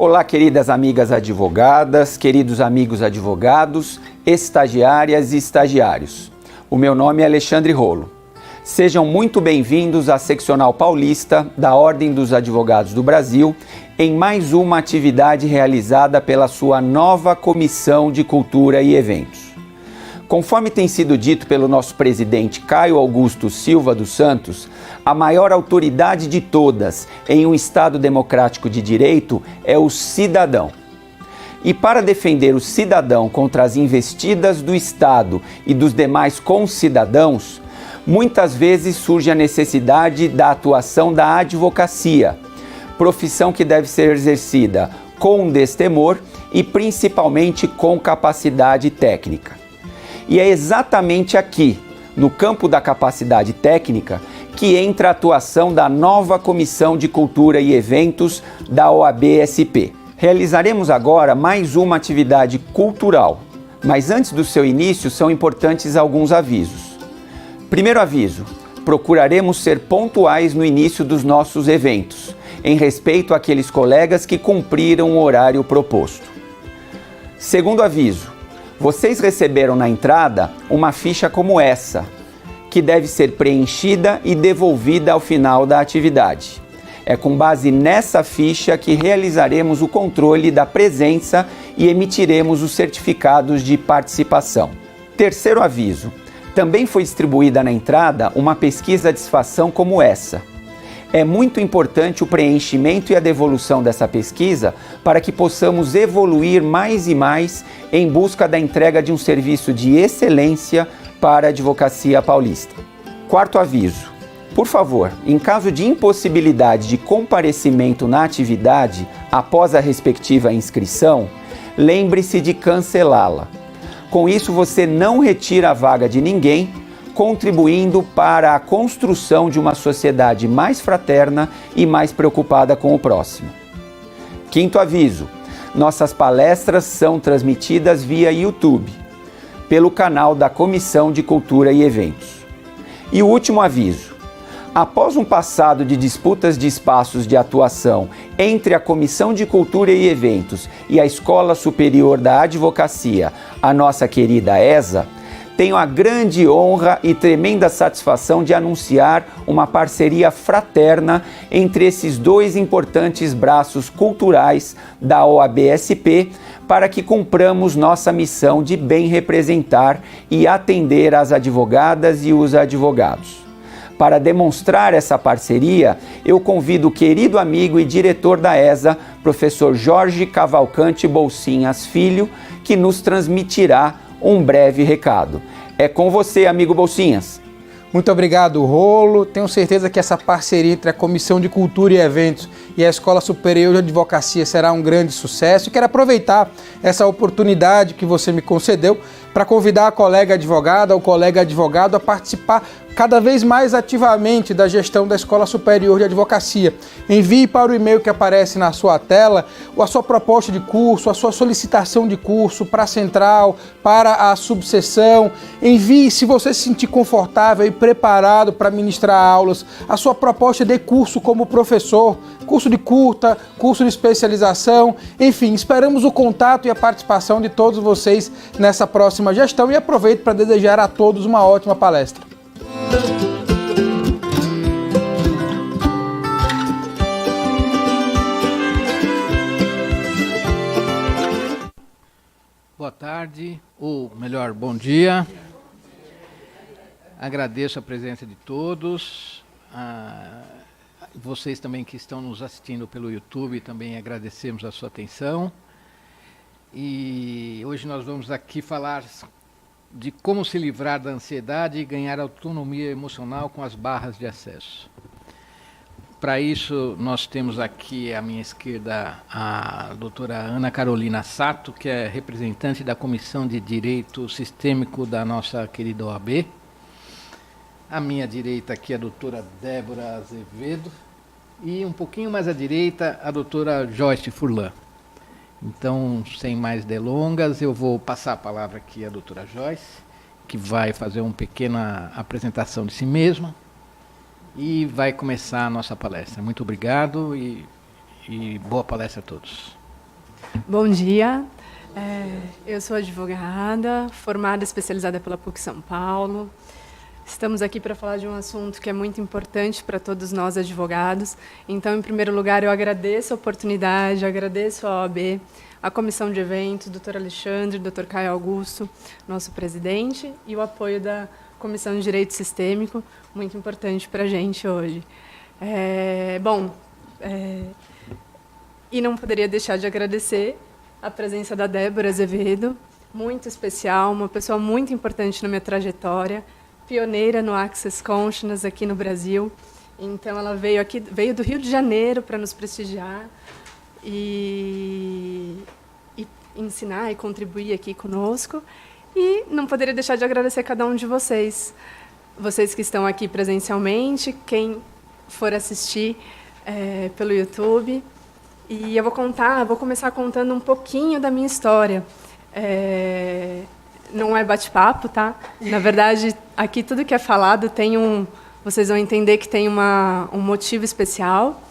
Olá, queridas amigas advogadas, queridos amigos advogados, estagiárias e estagiários. O meu nome é Alexandre Rolo. Sejam muito bem-vindos à Seccional Paulista da Ordem dos Advogados do Brasil em mais uma atividade realizada pela sua nova Comissão de Cultura e Eventos. Conforme tem sido dito pelo nosso presidente Caio Augusto Silva dos Santos, a maior autoridade de todas em um Estado democrático de direito é o cidadão. E para defender o cidadão contra as investidas do Estado e dos demais concidadãos, muitas vezes surge a necessidade da atuação da advocacia, profissão que deve ser exercida com destemor e principalmente com capacidade técnica. E é exatamente aqui, no campo da capacidade técnica, que entra a atuação da nova Comissão de Cultura e Eventos da OAB-SP. Realizaremos agora mais uma atividade cultural, mas antes do seu início são importantes alguns avisos. Primeiro aviso, procuraremos ser pontuais no início dos nossos eventos, em respeito àqueles colegas que cumpriram o horário proposto. Segundo aviso, vocês receberam na entrada uma ficha como essa, que deve ser preenchida e devolvida ao final da atividade. É com base nessa ficha que realizaremos o controle da presença e emitiremos os certificados de participação. Terceiro aviso, também foi distribuída na entrada uma pesquisa de satisfação como essa. É muito importante o preenchimento e a devolução dessa pesquisa para que possamos evoluir mais e mais em busca da entrega de um serviço de excelência para a advocacia paulista. Quarto aviso. Por favor, em caso de impossibilidade de comparecimento na atividade após a respectiva inscrição, lembre-se de cancelá-la. Com isso, você não retira a vaga de ninguém, contribuindo para a construção de uma sociedade mais fraterna e mais preocupada com o próximo. Quinto aviso, nossas palestras são transmitidas via YouTube, pelo canal da Comissão de Cultura e Eventos. E o último aviso, após um passado de disputas de espaços de atuação entre a Comissão de Cultura e Eventos e a Escola Superior da Advocacia, a nossa querida ESA, tenho a grande honra e tremenda satisfação de anunciar uma parceria fraterna entre esses dois importantes braços culturais da OAB-SP para que cumpramos nossa missão de bem representar e atender as advogadas e os advogados. Para demonstrar essa parceria, eu convido o querido amigo e diretor da ESA, professor Jorge Cavalcante Bolsinhas Filho, que nos transmitirá um breve recado. É com você, amigo Bolsinhas. Muito obrigado, Rolo. Tenho certeza que essa parceria entre a Comissão de Cultura e Eventos e a Escola Superior de Advocacia será um grande sucesso. E quero aproveitar essa oportunidade que você me concedeu para convidar a colega advogada ou colega advogado a participar cada vez mais ativamente da gestão da Escola Superior de Advocacia. Envie para o e-mail que aparece na sua tela a sua proposta de curso, a sua solicitação de curso para a central, para a subseção. Envie, se você se sentir confortável e preparado para ministrar aulas, a sua proposta de curso como professor, curso de curta, curso de especialização. Enfim, esperamos o contato e a participação de todos vocês nessa próxima gestão e aproveito para desejar a todos uma ótima palestra. Boa tarde, ou melhor, bom dia. Agradeço a presença de todos. Vocês também que estão nos assistindo pelo YouTube, também agradecemos a sua atenção. E hoje nós vamos aqui falar de como se livrar da ansiedade e ganhar autonomia emocional com as barras de acesso. Para isso, nós temos aqui à minha esquerda a doutora Ana Carolina Sato, que é representante da Comissão de Direito Sistêmico da nossa querida OAB. À minha direita aqui a doutora Débora Azevedo e um pouquinho mais à direita a doutora Joyce Furlan. Então, sem mais delongas, eu vou passar a palavra aqui à doutora Joyce, que vai fazer uma pequena apresentação de si mesma e vai começar a nossa palestra. Muito obrigado e boa palestra a todos. Bom dia, eu sou advogada, formada especializada pela PUC São Paulo. Estamos aqui para falar de um assunto que é muito importante para todos nós advogados. Então, em primeiro lugar, eu agradeço a oportunidade, agradeço a OAB, a Comissão de Eventos, Dr. Alexandre, Dr. Caio Augusto, nosso presidente, e o apoio da Comissão de Direito Sistêmico, muito importante para a gente hoje. E não poderia deixar de agradecer a presença da Débora Azevedo, muito especial, uma pessoa muito importante na minha trajetória, pioneira no Access Consciousness aqui no Brasil. Então, ela veio do Rio de Janeiro para nos prestigiar e ensinar e contribuir aqui conosco. E não poderia deixar de agradecer a cada um de vocês, vocês que estão aqui presencialmente, quem for assistir pelo YouTube. E eu vou começar contando um pouquinho da minha história. Não é bate-papo, tá? Na verdade, aqui tudo que é falado vocês vão entender que tem um motivo especial,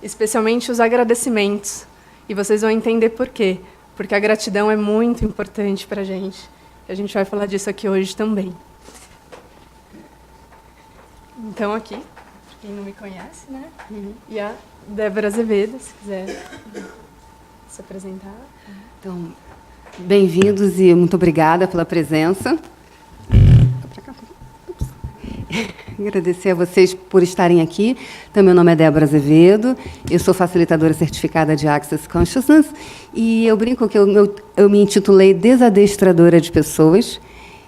especialmente os agradecimentos. E vocês vão entender por quê. Porque a gratidão é muito importante para a gente. E a gente vai falar disso aqui hoje também. Então, aqui, quem não me conhece, né? E a Débora Azevedo, se quiser se apresentar. Então, bem-vindos e muito obrigada pela presença. Agradecer a vocês por estarem aqui. Então, meu nome é Débora Azevedo, eu sou facilitadora certificada de Access Consciousness e eu brinco que eu me intitulei Desadestradora de Pessoas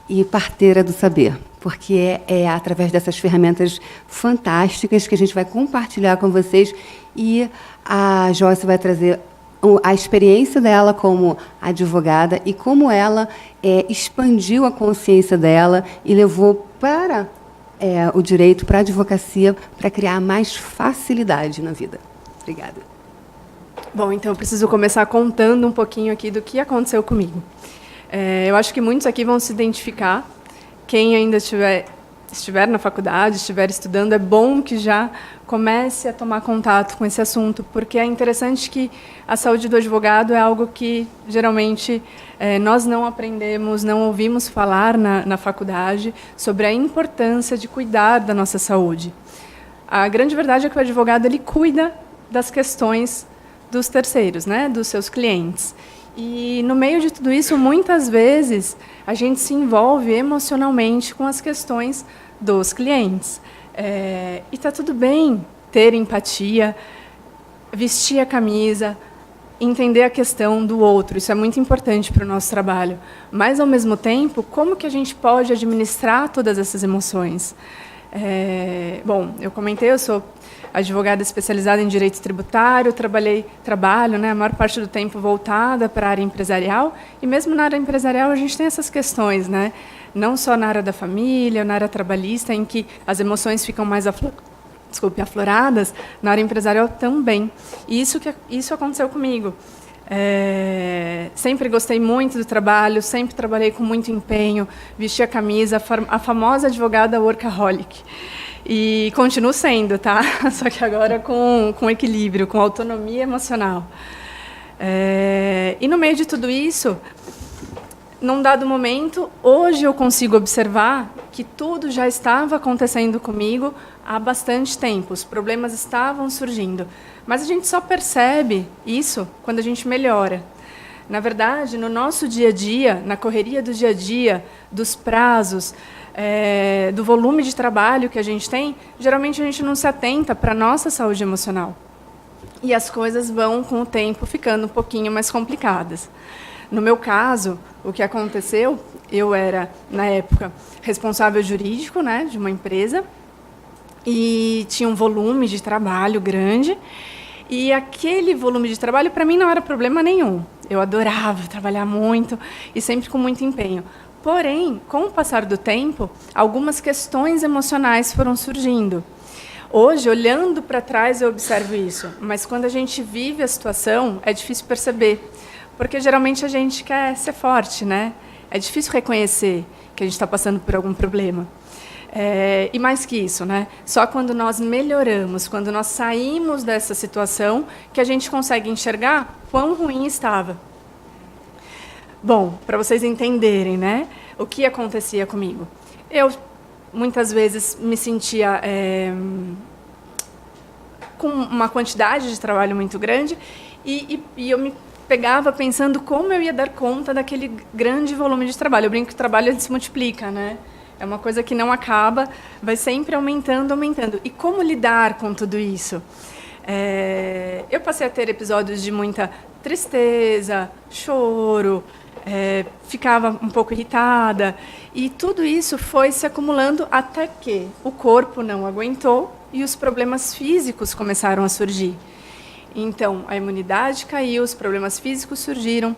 e Parteira do Saber, porque é através dessas ferramentas fantásticas que a gente vai compartilhar com vocês e a Joyce vai trazer a experiência dela como advogada e como ela expandiu a consciência dela e levou para o direito, para a advocacia, para criar mais facilidade na vida. Obrigada. Bom, então eu preciso começar contando um pouquinho aqui do que aconteceu comigo. Eu acho que muitos aqui vão se identificar. Quem ainda estiver na faculdade, estiver estudando, é bom que já comece a tomar contato com esse assunto, porque é interessante que a saúde do advogado é algo que, geralmente, nós não aprendemos, não ouvimos falar na faculdade sobre a importância de cuidar da nossa saúde. A grande verdade é que o advogado ele cuida das questões dos terceiros, né, dos seus clientes. E, no meio de tudo isso, muitas vezes, a gente se envolve emocionalmente com as questões dos clientes. E está tudo bem ter empatia, vestir a camisa, entender a questão do outro. Isso é muito importante para o nosso trabalho. Mas, ao mesmo tempo, como que a gente pode administrar todas essas emoções? Bom, eu comentei, eu sou advogada especializada em direito tributário, trabalho, né, a maior parte do tempo voltada para a área empresarial, e mesmo na área empresarial a gente tem essas questões, né, não só na área da família, na área trabalhista, em que as emoções ficam mais afloradas, na área empresarial também. E isso aconteceu comigo. Sempre gostei muito do trabalho, sempre trabalhei com muito empenho, vesti a camisa, a famosa advogada workaholic. E continuo sendo, tá? Só que agora com equilíbrio, com autonomia emocional. E no meio de tudo isso, num dado momento, hoje eu consigo observar que tudo já estava acontecendo comigo há bastante tempo. Os problemas estavam surgindo. Mas a gente só percebe isso quando a gente melhora. Na verdade, no nosso dia a dia, na correria do dia a dia, dos prazos, do volume de trabalho que a gente tem, geralmente a gente não se atenta para a nossa saúde emocional. E as coisas vão, com o tempo, ficando um pouquinho mais complicadas. No meu caso, o que aconteceu, eu era, na época, responsável jurídico, né, de uma empresa, e tinha um volume de trabalho grande, e aquele volume de trabalho, para mim, não era problema nenhum. Eu adorava trabalhar muito e sempre com muito empenho. Porém, com o passar do tempo, algumas questões emocionais foram surgindo. Hoje, olhando para trás, eu observo isso. Mas quando a gente vive a situação, é difícil perceber. Porque, geralmente, a gente quer ser forte, né? É difícil reconhecer que a gente está passando por algum problema. E mais que isso, né? Só quando nós melhoramos, quando nós saímos dessa situação, que a gente consegue enxergar quão ruim estava. Bom, para vocês entenderem, né, o que acontecia comigo. Eu, muitas vezes, me sentia com uma quantidade de trabalho muito grande e eu me pegava pensando como eu ia dar conta daquele grande volume de trabalho. Eu brinco que o trabalho ele se multiplica, né? É uma coisa que não acaba, vai sempre aumentando, aumentando. E como lidar com tudo isso? Eu passei a ter episódios de muita tristeza, choro, ficava um pouco irritada. E tudo isso foi se acumulando até que o corpo não aguentou e os problemas físicos começaram a surgir. Então, a imunidade caiu, os problemas físicos surgiram.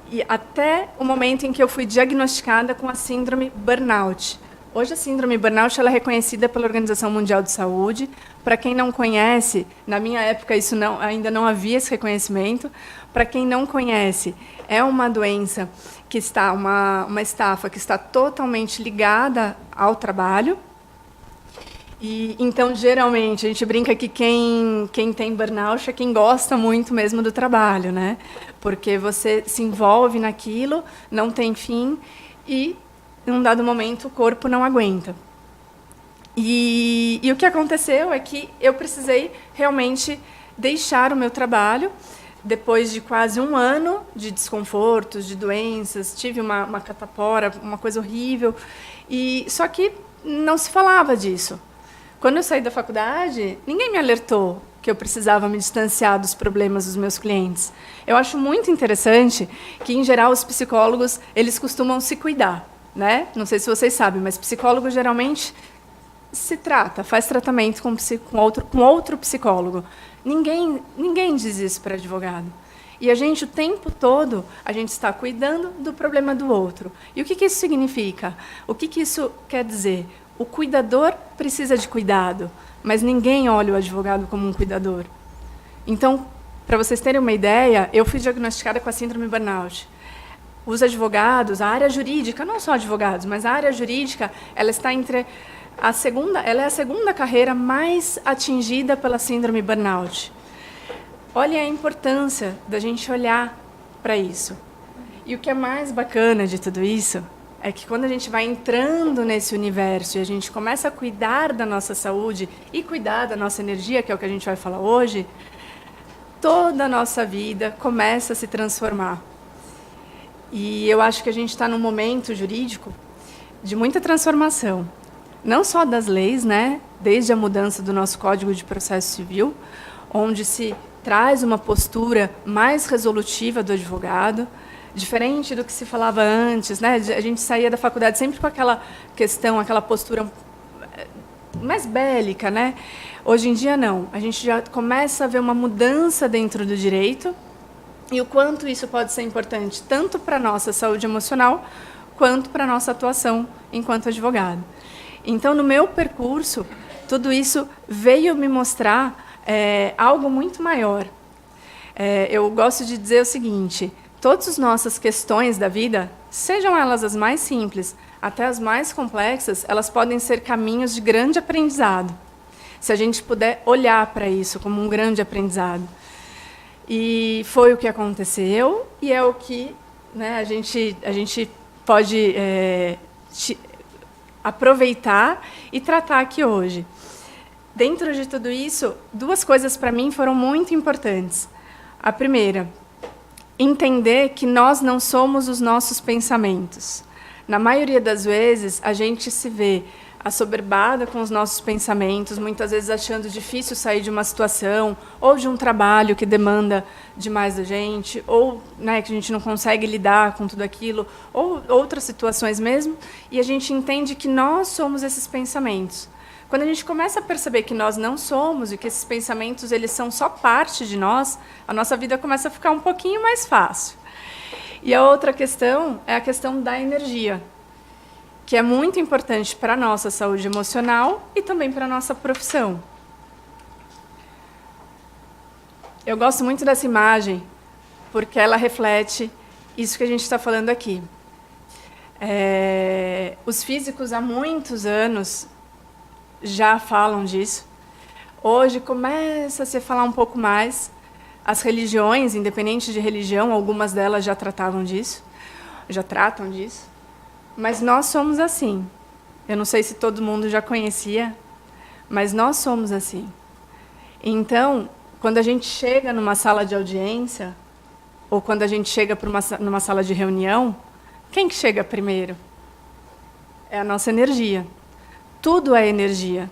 E até o momento em que eu fui diagnosticada com a síndrome burnout. Hoje a síndrome burnout ela é reconhecida pela Organização Mundial de Saúde. Para quem não conhece, na minha época isso ainda não havia esse reconhecimento. Para quem não conhece, é uma doença que está, uma estafa que está totalmente ligada ao trabalho. E, então, geralmente, a gente brinca que quem tem burnout é quem gosta muito mesmo do trabalho, né? Porque você se envolve naquilo, não tem fim e, em um dado momento, o corpo não aguenta. E o que aconteceu é que eu precisei realmente deixar o meu trabalho. Depois de quase um ano de desconfortos, de doenças, tive uma catapora, uma coisa horrível. Só que não se falava disso. Quando eu saí da faculdade, ninguém me alertou que eu precisava me distanciar dos problemas dos meus clientes. Eu acho muito interessante que, em geral, os psicólogos eles costumam se cuidar, né? Não sei se vocês sabem, mas psicólogo geralmente faz tratamento com outro psicólogo. Ninguém diz isso para advogado. E a gente, o tempo todo, a gente está cuidando do problema do outro. E o que isso significa? O que isso quer dizer? O cuidador precisa de cuidado, mas ninguém olha o advogado como um cuidador. Então, para vocês terem uma ideia, eu fui diagnosticada com a síndrome burnout. Os advogados, a área jurídica, não só advogados, mas a área jurídica, ela está ela é a segunda carreira mais atingida pela síndrome burnout. Olha a importância da gente olhar para isso. E o que é mais bacana de tudo isso é que quando a gente vai entrando nesse universo e a gente começa a cuidar da nossa saúde e cuidar da nossa energia, que é o que a gente vai falar hoje, toda a nossa vida começa a se transformar. E eu acho que a gente está num momento jurídico de muita transformação. Não só das leis, né? Desde a mudança do nosso Código de Processo Civil, onde se traz uma postura mais resolutiva do advogado, diferente do que se falava antes, né? A gente saía da faculdade sempre com aquela questão, aquela postura mais bélica, né? Hoje em dia, não. A gente já começa a ver uma mudança dentro do direito e o quanto isso pode ser importante, tanto para a nossa saúde emocional, quanto para a nossa atuação enquanto advogado. Então, no meu percurso, tudo isso veio me mostrar algo muito maior. Eu gosto de dizer o seguinte: todas as nossas questões da vida, sejam elas as mais simples até as mais complexas, elas podem ser caminhos de grande aprendizado, se a gente puder olhar para isso como um grande aprendizado. E foi o que aconteceu e é o que, né, a gente pode aproveitar e tratar aqui hoje. Dentro de tudo isso, duas coisas para mim foram muito importantes. A primeira, entender que nós não somos os nossos pensamentos. Na maioria das vezes, a gente se vê assoberbada com os nossos pensamentos, muitas vezes achando difícil sair de uma situação ou de um trabalho que demanda demais da gente, ou, né, que a gente não consegue lidar com tudo aquilo, ou outras situações mesmo, e a gente entende que nós somos esses pensamentos. Quando a gente começa a perceber que nós não somos e que esses pensamentos eles são só parte de nós, a nossa vida começa a ficar um pouquinho mais fácil. E a outra questão é a questão da energia, que é muito importante para a nossa saúde emocional e também para a nossa profissão. Eu gosto muito dessa imagem, porque ela reflete isso que a gente está falando aqui. Os físicos, há muitos anos, já falam disso. Hoje começa a se falar um pouco mais. As religiões, independente de religião, algumas delas já tratam disso. Mas nós somos assim. Eu não sei se todo mundo já conhecia, mas nós somos assim. Então, quando a gente chega numa sala de audiência, ou quando a gente chega numa sala de reunião, quem que chega primeiro? É a nossa energia. Tudo é energia.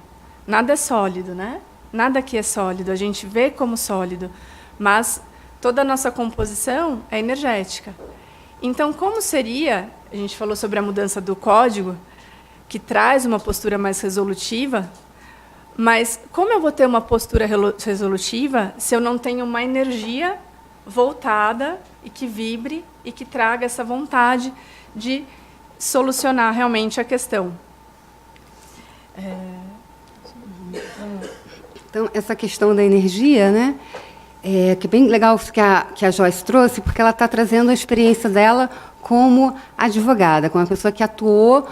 Nada é sólido, né? Nada aqui é sólido. A gente vê como sólido, mas toda a nossa composição é energética. Então, como seria... A gente falou sobre a mudança do código, que traz uma postura mais resolutiva, mas como eu vou ter uma postura resolutiva se eu não tenho uma energia voltada e que vibre e que traga essa vontade de solucionar realmente a questão? Então, essa questão da energia, né, que é bem legal que a Joyce trouxe, porque ela está trazendo a experiência dela como advogada, como uma pessoa que atuou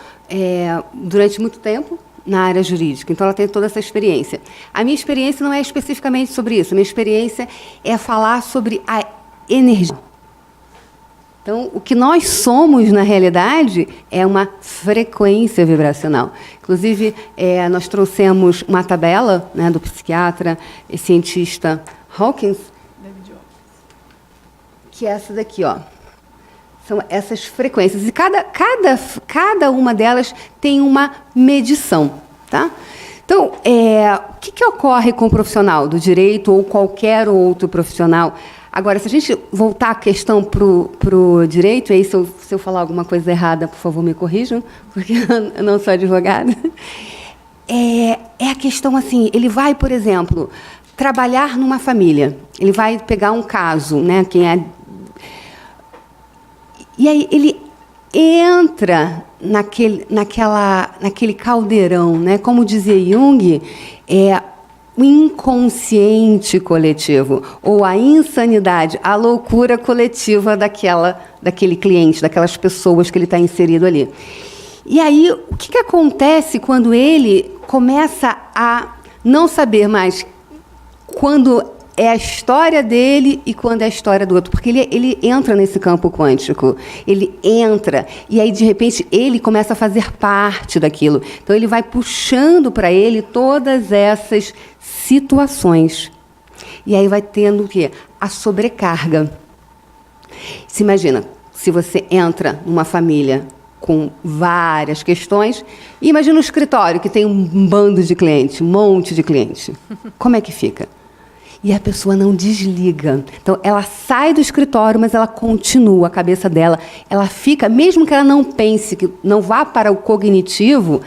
durante muito tempo na área jurídica. Então, ela tem toda essa experiência. A minha experiência não é especificamente sobre isso. A minha experiência é falar sobre a energia. Então, o que nós somos, na realidade, é uma frequência vibracional. Inclusive, nós trouxemos uma tabela, né, do psiquiatra e cientista Hawkins, que é essa daqui, ó. São essas frequências. E cada uma delas tem uma medição. Tá? Então, o que ocorre com o profissional do direito ou qualquer outro profissional? Agora, se a gente voltar a questão para o direito, e aí se eu falar alguma coisa errada, por favor, me corrijam, porque eu não sou advogada. É a questão assim, ele vai, por exemplo, trabalhar numa família. Ele vai pegar um caso, né? E aí ele entra naquele caldeirão, né? Como dizia Jung, o inconsciente coletivo, ou a insanidade, a loucura coletiva daquele cliente, daquelas pessoas que ele está inserido ali. E aí, o que acontece quando ele começa a não saber mais quando é a história dele e quando é a história do outro? Porque ele entra nesse campo quântico, ele entra, e aí, de repente, ele começa a fazer parte daquilo. Então, ele vai puxando para ele todas essas situações. E aí vai tendo o quê? A sobrecarga. Se imagina, se você entra numa família com várias questões, e imagina um escritório que tem um bando de clientes, um monte de cliente. Como é que fica? E a pessoa não desliga. Então, ela sai do escritório, mas ela continua, a cabeça dela, ela fica, mesmo que ela não pense, que não vá para o cognitivo,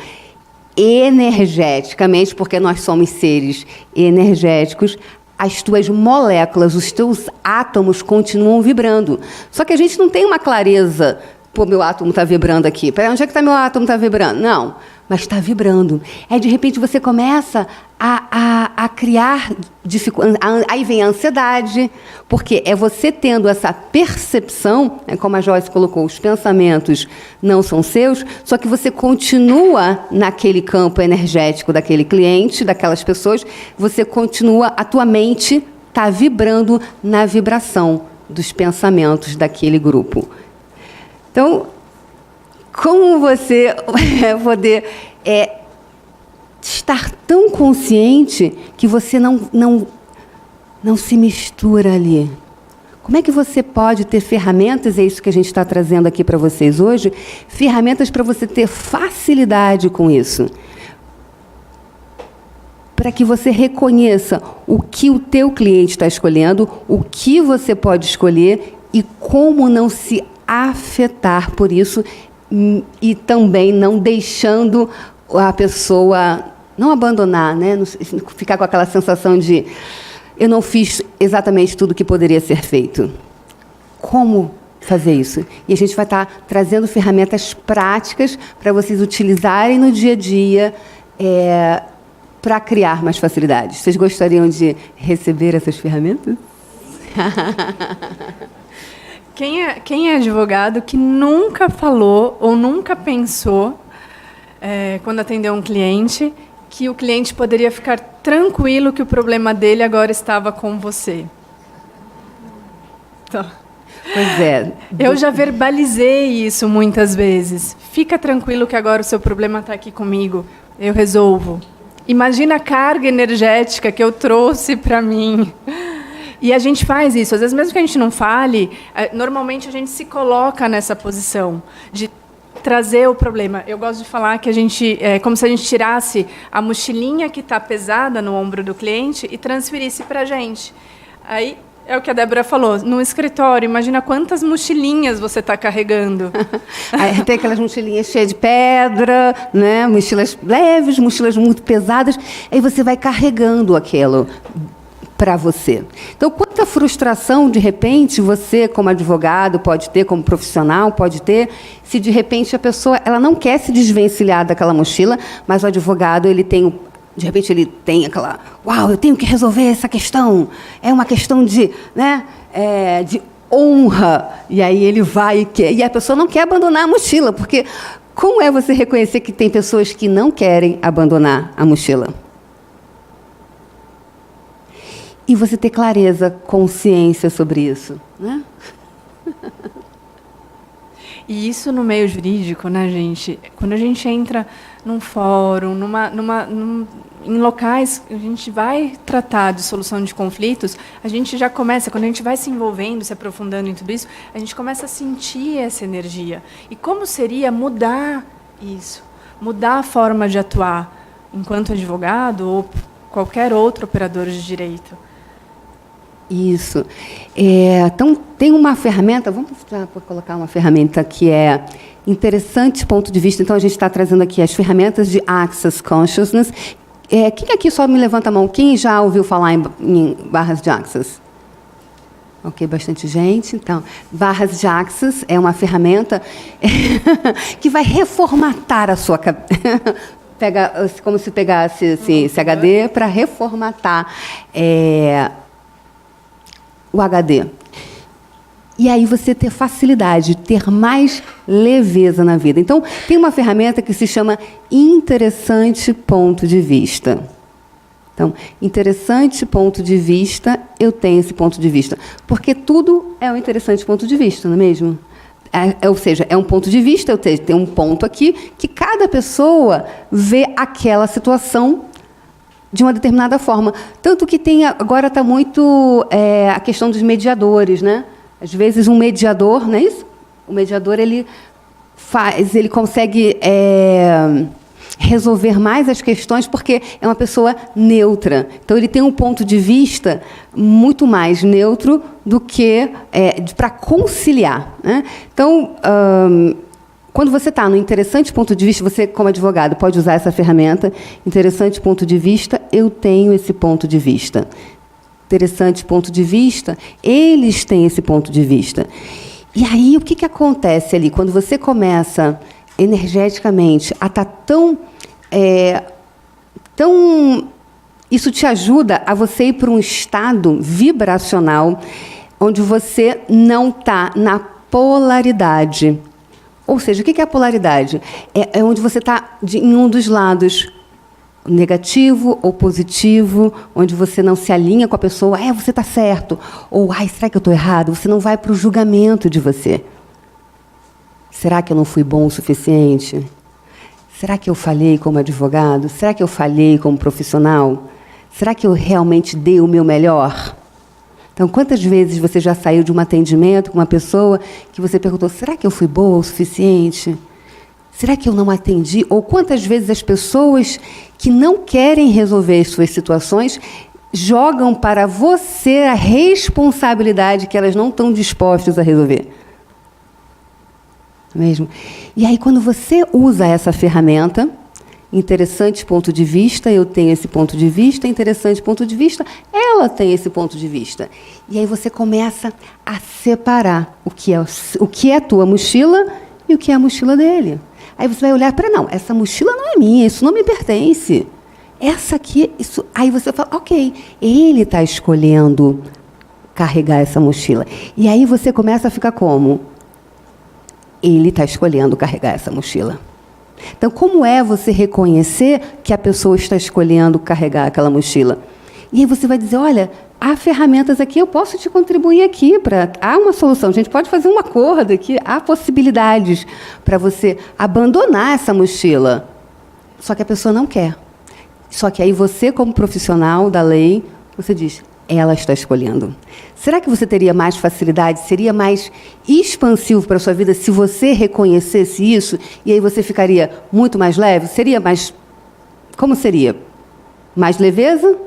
energeticamente, porque nós somos seres energéticos, as tuas moléculas, os teus átomos continuam vibrando. Só que a gente não tem uma clareza, pô, meu átomo está vibrando aqui. Peraí, onde é que está meu átomo está vibrando? Não, mas está vibrando. Aí, de repente, você começa a criar dificuldade. Aí vem a ansiedade, porque é você tendo essa percepção, né, como a Joyce colocou, os pensamentos não são seus, só que você continua naquele campo energético daquele cliente, daquelas pessoas, você continua, a tua mente está vibrando na vibração dos pensamentos daquele grupo. Então, como você poder estar tão consciente que você não se mistura ali? Como é que você pode ter ferramentas, é isso que a gente está trazendo aqui para vocês hoje, ferramentas para você ter facilidade com isso? Para que você reconheça o que o teu cliente está escolhendo, o que você pode escolher e como não se afetar por isso e também não deixando a pessoa não abandonar, né? Não ficar com aquela sensação de eu não fiz exatamente tudo o que poderia ser feito. Como fazer isso? E a gente vai estar trazendo ferramentas práticas para vocês utilizarem no dia a dia para criar mais facilidades. Vocês gostariam de receber essas ferramentas? Quem é advogado que nunca falou ou nunca pensou, quando atendeu um cliente, que o cliente poderia ficar tranquilo que o problema dele agora estava com você? Então, Pois é. eu já verbalizei isso muitas vezes. Fica tranquilo que agora o seu problema está aqui comigo. Eu resolvo. Imagina a carga energética que eu trouxe para mim. E a gente faz isso. Às vezes, mesmo que a gente não fale, normalmente a gente se coloca nessa posição de trazer o problema. Eu gosto de falar que a gente é como se a gente tirasse a mochilinha que está pesada no ombro do cliente e transferisse para a gente. Aí é o que a Débora falou. No escritório, imagina quantas mochilinhas você está carregando. Aí tem aquelas mochilinhas cheias de pedra, né? Mochilas leves, mochilas muito pesadas. Aí você vai carregando aquilo para você. Então, quanta frustração, de repente, você, como advogado, pode ter, como profissional, pode ter, se de repente a pessoa ela não quer se desvencilhar daquela mochila, mas o advogado, ele tem, de repente, ele tem aquela, uau, eu tenho que resolver essa questão, é uma questão de, né, de honra, e aí ele vai e quer, e a pessoa não quer abandonar a mochila, porque como é você reconhecer que tem pessoas que não querem abandonar a mochila? E você ter clareza, consciência sobre isso, né? E isso no meio jurídico, né, gente? Quando a gente entra num fórum, em locais que a gente vai tratar de solução de conflitos, a gente já começa, quando a gente vai se envolvendo, se aprofundando em tudo isso, a gente começa a sentir essa energia. E como seria mudar isso? Mudar a forma de atuar enquanto advogado ou qualquer outro operador de direito? Isso. Então, tem uma ferramenta, vamos colocar uma ferramenta que é interessante ponto de vista. Então, a gente está trazendo aqui as ferramentas de Access Consciousness. Quem aqui só me levanta a mão? Quem já ouviu falar em barras de Access? Ok, bastante gente. Então, barras de Access é uma ferramenta que vai reformatar a sua cabeça. Como se pegasse esse HD para reformatar o HD. E aí você ter facilidade, ter mais leveza na vida. Então, tem uma ferramenta que se chama interessante ponto de vista. Então, interessante ponto de vista, eu tenho esse ponto de vista. Porque tudo é um interessante ponto de vista, não é mesmo? Ou seja, é um ponto de vista, eu tenho um ponto aqui, que cada pessoa vê aquela situação de uma determinada forma. Tanto que agora está muito a questão dos mediadores, né? Às vezes um mediador, não é isso? O mediador ele consegue resolver mais as questões porque é uma pessoa neutra. Então ele tem um ponto de vista muito mais neutro do que para conciliar, né? Então, quando você está no interessante ponto de vista, você, como advogado, pode usar essa ferramenta. Interessante ponto de vista, eu tenho esse ponto de vista. Interessante ponto de vista, eles têm esse ponto de vista. E aí, o que acontece ali? Quando você começa, energeticamente, a estar tão... Isso te ajuda a você ir para um estado vibracional onde você não está na polaridade. Ou seja, o que é a polaridade? É onde você está em um dos lados, negativo ou positivo, onde você não se alinha com a pessoa, você está certo, ou, será que eu estou errado? Você não vai para o julgamento de você. Será que eu não fui bom o suficiente? Será que eu falhei como advogado? Será que eu falhei como profissional? Será que eu realmente dei o meu melhor? Então, quantas vezes você já saiu de um atendimento com uma pessoa que você perguntou, será que eu fui boa o suficiente? Será que eu não atendi? Ou quantas vezes as pessoas que não querem resolver as suas situações jogam para você a responsabilidade que elas não estão dispostas a resolver? Mesmo? E aí, quando você usa essa ferramenta, interessante ponto de vista, eu tenho esse ponto de vista, interessante ponto de vista, ela tem esse ponto de vista. E aí você começa a separar o que é a tua mochila e o que é a mochila dele. Aí você vai olhar para, não, essa mochila não é minha, isso não me pertence. Essa aqui, isso... Aí você fala, ok, ele está escolhendo carregar essa mochila. E aí você começa a ficar como? Ele está escolhendo carregar essa mochila. Então, como é você reconhecer que a pessoa está escolhendo carregar aquela mochila? E aí você vai dizer, olha, há ferramentas aqui, eu posso te contribuir aqui. Há uma solução, a gente pode fazer um acordo aqui, há possibilidades para você abandonar essa mochila. Só que a pessoa não quer. Só que aí você, como profissional da lei, você diz, ela está escolhendo. Será que você teria mais facilidade, seria mais expansivo para a sua vida se você reconhecesse isso e aí você ficaria muito mais leve? Seria mais... Como seria? Mais leveza?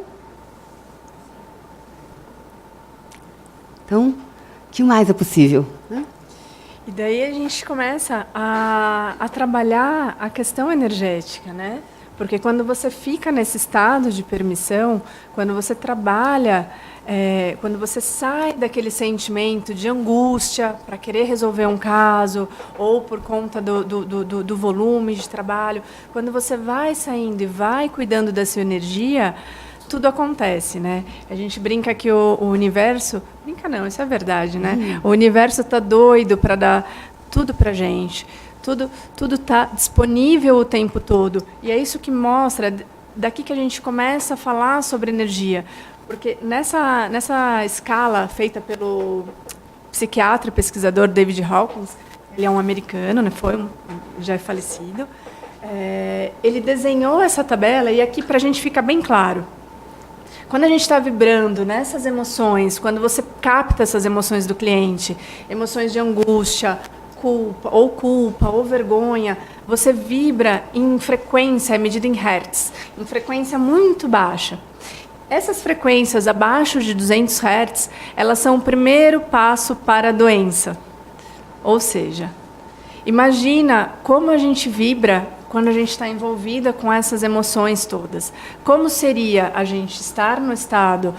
Então, o que mais é possível? E daí a gente começa a trabalhar a questão energética, né? Porque quando você fica nesse estado de permissão, quando você trabalha, quando você sai daquele sentimento de angústia para querer resolver um caso, ou por conta do volume de trabalho, quando você vai saindo e vai cuidando da sua energia, tudo acontece, né? A gente brinca que o universo... Brinca não, isso é verdade, né? O universo está doido para dar tudo para a gente. Tudo está disponível o tempo todo. E é isso que mostra, daqui que a gente começa a falar sobre energia. Porque nessa escala feita pelo psiquiatra e pesquisador David Hawkins, ele é um americano, né? Já é falecido, ele desenhou essa tabela, e aqui para a gente fica bem claro. Quando a gente está vibrando nessas emoções, quando você capta essas emoções do cliente, emoções de angústia, culpa ou vergonha, você vibra em frequência, é medida em hertz, em frequência muito baixa. Essas frequências abaixo de 200 hertz, elas são o primeiro passo para a doença. Ou seja, imagina como a gente vibra quando a gente está envolvida com essas emoções todas. Como seria a gente estar no estado,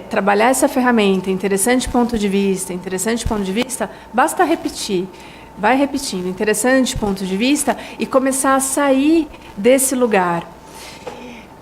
trabalhar essa ferramenta, interessante ponto de vista, basta repetir. Vai repetindo, interessante ponto de vista, e começar a sair desse lugar.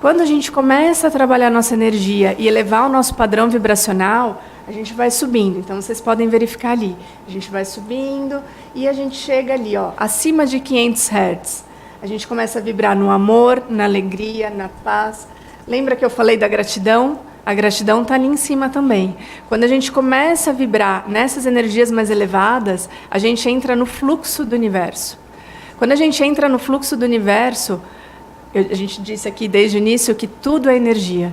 Quando a gente começa a trabalhar a nossa energia e elevar o nosso padrão vibracional, a gente vai subindo. Então, vocês podem verificar ali. A gente vai subindo e a gente chega ali, ó, acima de 500 Hz. A gente começa a vibrar no amor, na alegria, na paz. Lembra que eu falei da gratidão? A gratidão está ali em cima também. Quando a gente começa a vibrar nessas energias mais elevadas, a gente entra no fluxo do universo. Quando a gente entra no fluxo do universo, a gente disse aqui desde o início que tudo é energia.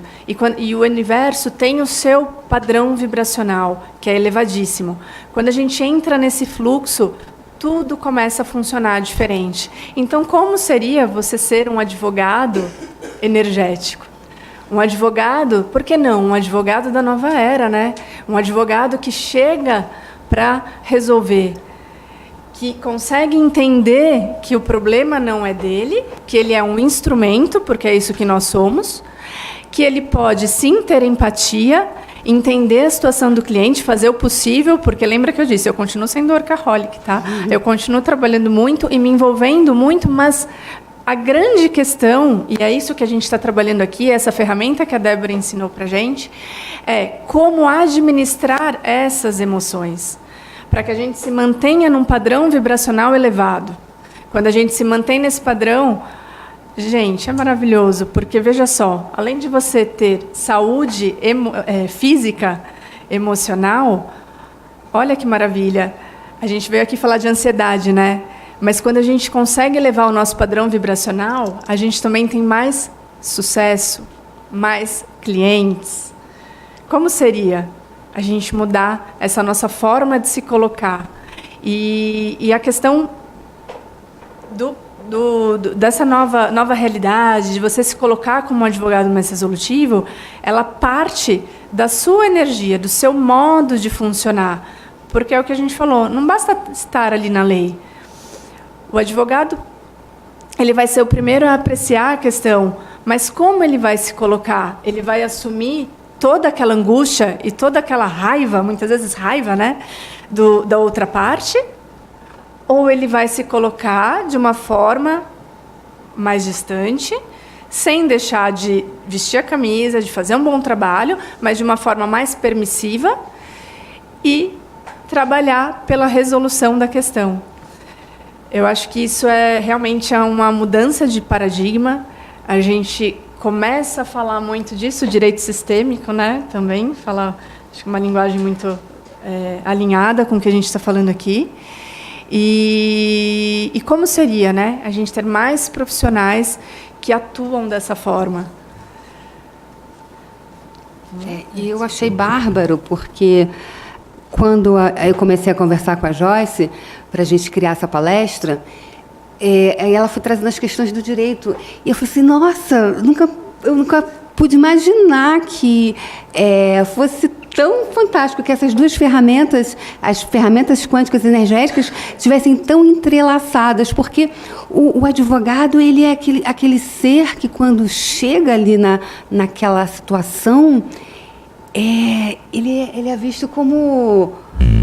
E o universo tem o seu padrão vibracional, que é elevadíssimo. Quando a gente entra nesse fluxo, tudo começa a funcionar diferente. Então, como seria você ser um advogado energético? Um advogado, por que não? Um advogado da nova era, né? Um advogado que chega para resolver, que consegue entender que o problema não é dele, que ele é um instrumento, porque é isso que nós somos, que ele pode sim ter empatia, entender a situação do cliente, fazer o possível, porque lembra que eu disse, eu continuo sendo workaholic, tá? Eu continuo trabalhando muito e me envolvendo muito, mas a grande questão, e é isso que a gente está trabalhando aqui, essa ferramenta que a Débora ensinou para a gente, é como administrar essas emoções, para que a gente se mantenha num padrão vibracional elevado. Quando a gente se mantém nesse padrão, gente, é maravilhoso, porque veja só, além de você ter saúde física, emocional, olha que maravilha. A gente veio aqui falar de ansiedade, né? Mas quando a gente consegue elevar o nosso padrão vibracional, a gente também tem mais sucesso, mais clientes. Como seria a gente mudar essa nossa forma de se colocar? E a questão dessa nova realidade, de você se colocar como um advogado mais resolutivo, ela parte da sua energia, do seu modo de funcionar. Porque é o que a gente falou, não basta estar ali na lei. O advogado, ele vai ser o primeiro a apreciar a questão, mas como ele vai se colocar? Ele vai assumir toda aquela angústia e toda aquela raiva, muitas vezes raiva, né, da outra parte? Ou ele vai se colocar de uma forma mais distante, sem deixar de vestir a camisa, de fazer um bom trabalho, mas de uma forma mais permissiva e trabalhar pela resolução da questão? Eu acho que isso realmente uma mudança de paradigma. A gente começa a falar muito disso, direito sistêmico, né? Também acho que uma linguagem muito alinhada com o que a gente está falando aqui. E como seria, né? A gente ter mais profissionais que atuam dessa forma. E eu achei bárbaro, porque quando eu comecei a conversar com a Joyce, para a gente criar essa palestra, ela foi trazendo as questões do direito. E eu falei assim, nossa, eu nunca pude imaginar que fosse tão fantástico que essas duas ferramentas, as ferramentas quânticas e energéticas, estivessem tão entrelaçadas, porque o advogado, ele é aquele ser que, quando chega ali naquela situação, ele é visto como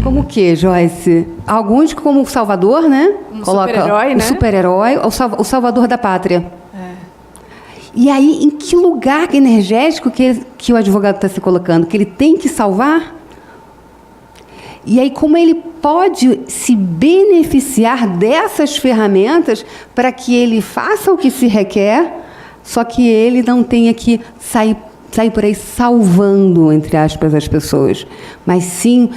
o quê, Joyce? Alguns como o salvador, né? Super-herói, né? O super-herói, o salvador da pátria. E aí, em que lugar energético que o advogado está se colocando? Que ele tem que salvar? E aí, como ele pode se beneficiar dessas ferramentas para que ele faça o que se requer, só que ele não tenha que sair por aí salvando, entre aspas, as pessoas, mas sim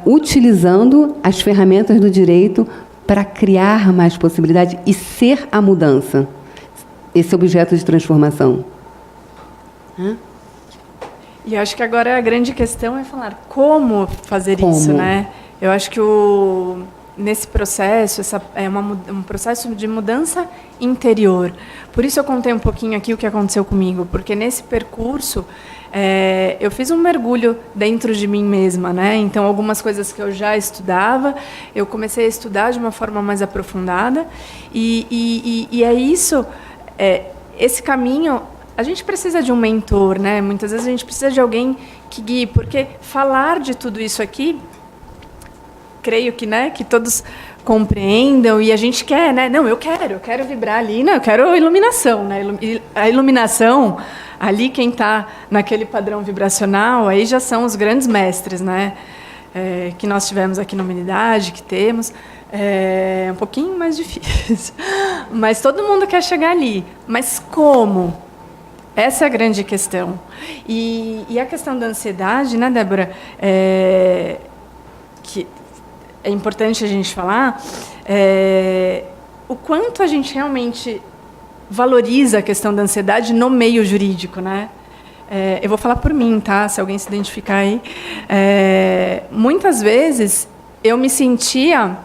utilizando as ferramentas do direito para criar mais possibilidade e ser a mudança. Esse objeto de transformação. E eu acho que agora a grande questão é falar como fazer isso, né? Eu acho que nesse processo, um processo de mudança interior. Por isso eu contei um pouquinho aqui o que aconteceu comigo, porque nesse percurso eu fiz um mergulho dentro de mim mesma, né? Então, algumas coisas que eu já estudava, eu comecei a estudar de uma forma mais aprofundada, e é isso. Esse caminho, a gente precisa de um mentor, né? Muitas vezes a gente precisa de alguém que guie, porque falar de tudo isso aqui, creio que, né, que todos compreendam, e a gente quer, né? Não, eu quero vibrar ali, não, eu quero iluminação, né? A iluminação, ali quem está naquele padrão vibracional, aí já são os grandes mestres, né? Que nós tivemos aqui na humanidade, que temos. É um pouquinho mais difícil, mas todo mundo quer chegar ali. Mas como? Essa é a grande questão. E a questão da ansiedade, né, Débora, que é importante a gente falar, o quanto a gente realmente valoriza a questão da ansiedade no meio jurídico, né? Eu vou falar por mim, tá? Se alguém se identificar aí. Muitas vezes eu me sentia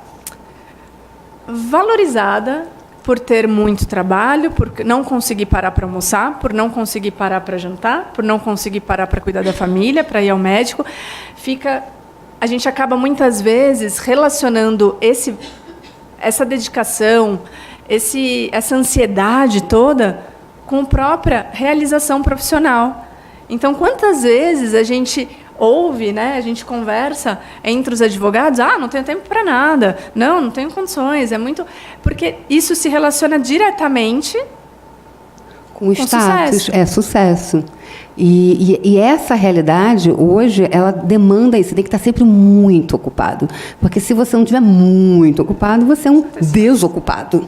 valorizada por ter muito trabalho, por não conseguir parar para almoçar, por não conseguir parar para jantar, por não conseguir parar para cuidar da família, para ir ao médico. A gente acaba muitas vezes relacionando essa dedicação, essa ansiedade toda com a própria realização profissional. Então, quantas vezes a gente ouve, né, a gente conversa entre os advogados, não tenho tempo para nada, não tenho condições, porque isso se relaciona diretamente com o status, sucesso. E essa realidade, hoje, ela demanda isso, você tem que estar sempre muito ocupado, porque se você não estiver muito ocupado, você é um desocupado.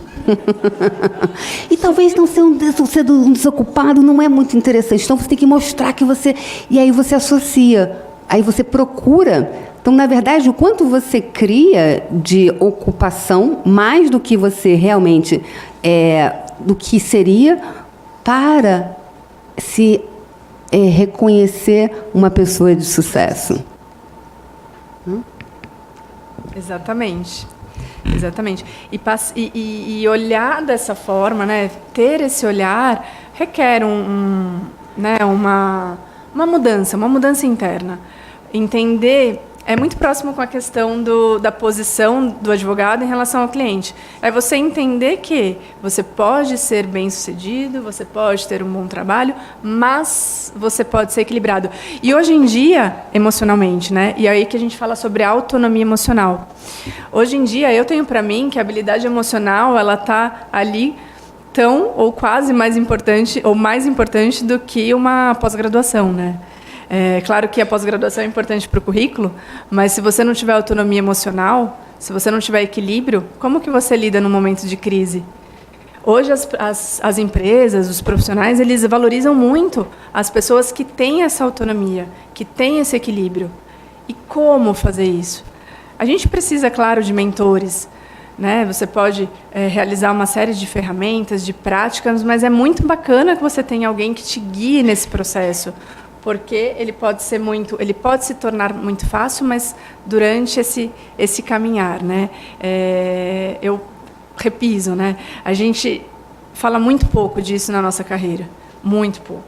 E talvez não ser um desocupado não é muito interessante, então você tem que mostrar que você... E aí você associa, aí você procura. Então, na verdade, o quanto você cria de ocupação, mais do que você realmente do que seria, para se reconhecer uma pessoa de sucesso. Exatamente. E olhar dessa forma, né, ter esse olhar, requer uma mudança interna. Entender é muito próximo com a questão da posição do advogado em relação ao cliente. É você entender que você pode ser bem-sucedido, você pode ter um bom trabalho, mas você pode ser equilibrado. E hoje em dia, emocionalmente, né? E é aí que a gente fala sobre autonomia emocional. Hoje em dia, eu tenho para mim que a habilidade emocional, ela está ali tão ou quase mais importante do que uma pós-graduação, né? Claro que a pós-graduação é importante para o currículo, mas se você não tiver autonomia emocional, Se você não tiver equilíbrio, como que você lida no momento de crise? Hoje as empresas, os profissionais, eles valorizam muito as pessoas que têm essa autonomia, que têm esse equilíbrio. E como fazer isso? A gente precisa, claro, de mentores, né? Você pode realizar uma série de ferramentas, de práticas, mas é muito bacana que você tenha alguém que te guie nesse processo, porque ele pode se tornar muito fácil, mas durante esse caminhar, né? Eu repiso, né? A gente fala muito pouco disso na nossa carreira, muito pouco.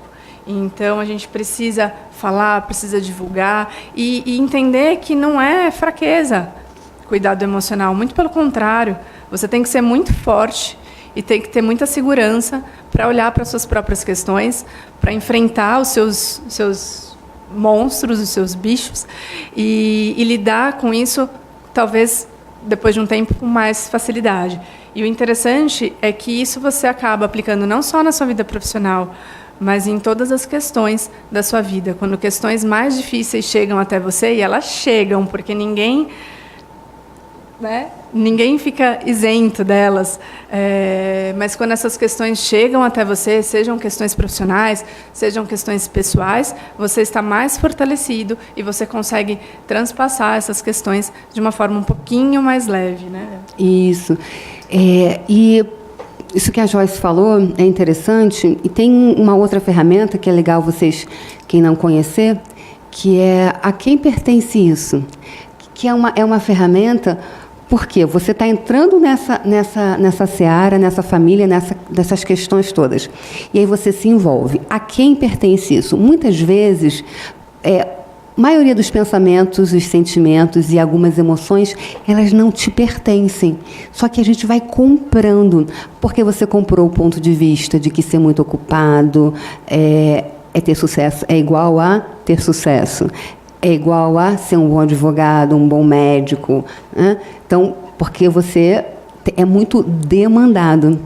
Então a gente precisa falar, precisa divulgar e entender que não é fraqueza cuidado emocional, muito pelo contrário, você tem que ser muito forte e tem que ter muita segurança para olhar para as suas próprias questões, para enfrentar os seus monstros, os seus bichos e lidar com isso, talvez depois de um tempo, com mais facilidade. E o interessante é que isso você acaba aplicando não só na sua vida profissional, mas em todas as questões da sua vida. Quando questões mais difíceis chegam até você, e elas chegam, porque ninguém fica isento delas, mas quando essas questões chegam até você, sejam questões profissionais, sejam questões pessoais, você está mais fortalecido e você consegue transpassar essas questões de uma forma um pouquinho mais leve, né? Isso. E isso que a Joyce falou é interessante, e tem uma outra ferramenta que é legal vocês, quem não conhecer, que é a quem pertence isso, que é uma ferramenta. Porque você está entrando nessa seara, nessa família, nessas questões todas. E aí você se envolve. A quem pertence isso? Muitas vezes, a maioria dos pensamentos, os sentimentos e algumas emoções, elas não te pertencem. Só que a gente vai comprando. Porque você comprou o ponto de vista de que ser muito ocupado é ter sucesso, é igual a ter sucesso. É igual a ser um bom advogado, um bom médico, né? Então, porque você é muito demandado.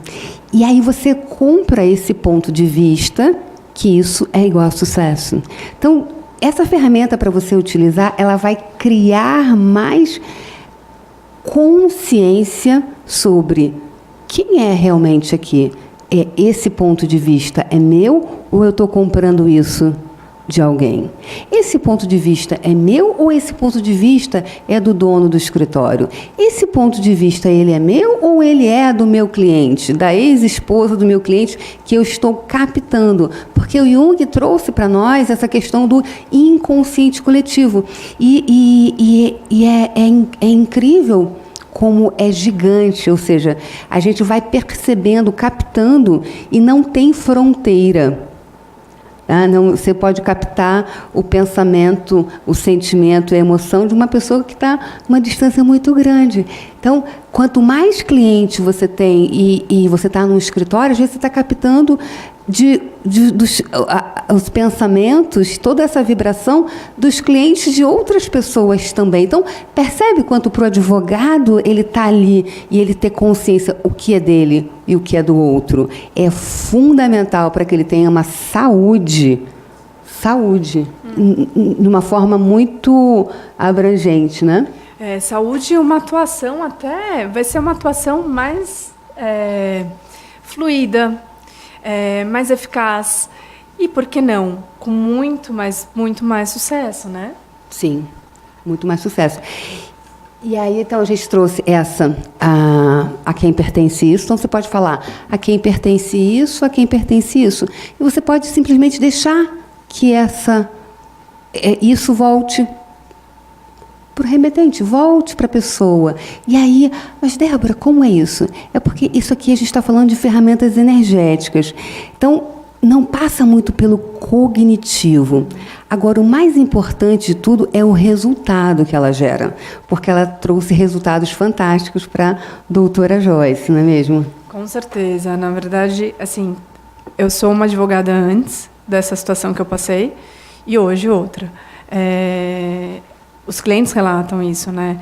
E aí você compra esse ponto de vista que isso é igual a sucesso. Então, essa ferramenta para você utilizar, ela vai criar mais consciência sobre quem é realmente aqui. Esse ponto de vista é meu ou eu estou comprando isso de alguém? Esse ponto de vista é meu ou esse ponto de vista é do dono do escritório? Esse ponto de vista, ele é meu ou ele é do meu cliente, da ex-esposa do meu cliente que eu estou captando? Porque o Jung trouxe para nós essa questão do inconsciente coletivo. E é incrível como é gigante, ou seja, a gente vai percebendo, captando e não tem fronteira. Não, você pode captar o pensamento, o sentimento e a emoção de uma pessoa que está uma distância muito grande. Então, quanto mais cliente você tem e você está num escritório, às vezes você está captando os pensamentos, toda essa vibração dos clientes de outras pessoas também. Então, percebe quanto para o advogado ele está ali e ele ter consciência o que é dele e o que é do outro. É fundamental para que ele tenha uma saúde, de uma forma muito abrangente, né? Saúde e uma atuação vai ser uma atuação mais fluida, mais eficaz e, por que não, com muito mais sucesso, né? Sim, muito mais sucesso. E aí, então, a gente trouxe a quem pertence isso. Então, você pode falar a quem pertence isso, a quem pertence isso. E você pode simplesmente deixar que isso volte para o remetente, volte para a pessoa. E aí, mas Débora, como é isso? É porque isso aqui a gente está falando de ferramentas energéticas. Então, não passa muito pelo cognitivo. Agora, o mais importante de tudo é o resultado que ela gera, porque ela trouxe resultados fantásticos para a doutora Joyce, não é mesmo? Com certeza. Na verdade, assim, eu sou uma advogada antes dessa situação que eu passei e hoje outra. Os clientes relatam isso, né?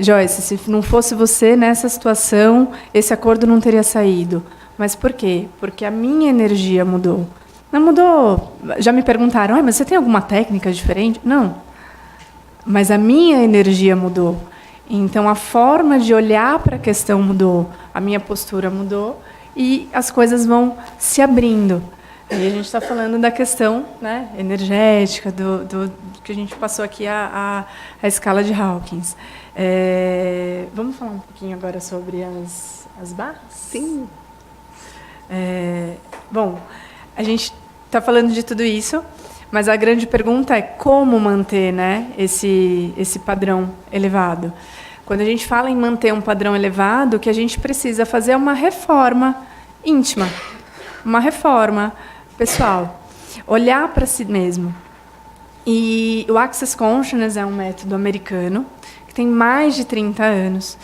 Joyce, se não fosse você nessa situação, esse acordo não teria saído. Mas por quê? Porque a minha energia mudou. Não mudou. Já me perguntaram, mas você tem alguma técnica diferente? Não. Mas a minha energia mudou. Então, a forma de olhar para a questão mudou, a minha postura mudou e as coisas vão se abrindo. Aí a gente está falando da questão, né, energética, do que a gente passou aqui a escala de Hawkins. Vamos falar um pouquinho agora sobre as barras? Sim. Bom, a gente está falando de tudo isso, mas a grande pergunta é como manter, né, esse padrão elevado. Quando a gente fala em manter um padrão elevado, o que a gente precisa fazer é uma reforma íntima, uma reforma pessoal, olhar para si mesmo. E o Access Consciousness é um método americano que tem mais de 30 anos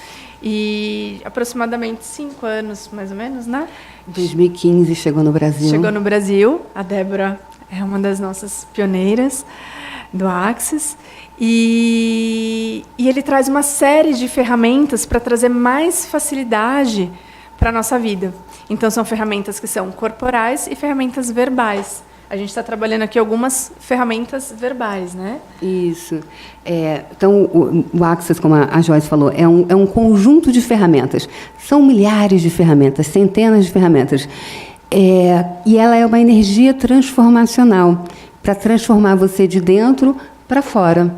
e aproximadamente 5 anos, mais ou menos, né? 2015 chegou no Brasil. Chegou no Brasil. A Débora é uma das nossas pioneiras do Access. E ele traz uma série de ferramentas para trazer mais facilidade para a nossa vida. Então, são ferramentas que são corporais e ferramentas verbais. A gente está trabalhando aqui algumas ferramentas verbais, né? Isso. Então, o Access, como a Joyce falou, é um conjunto de ferramentas. São milhares de ferramentas, centenas de ferramentas. E ela é uma energia transformacional para transformar você de dentro para fora.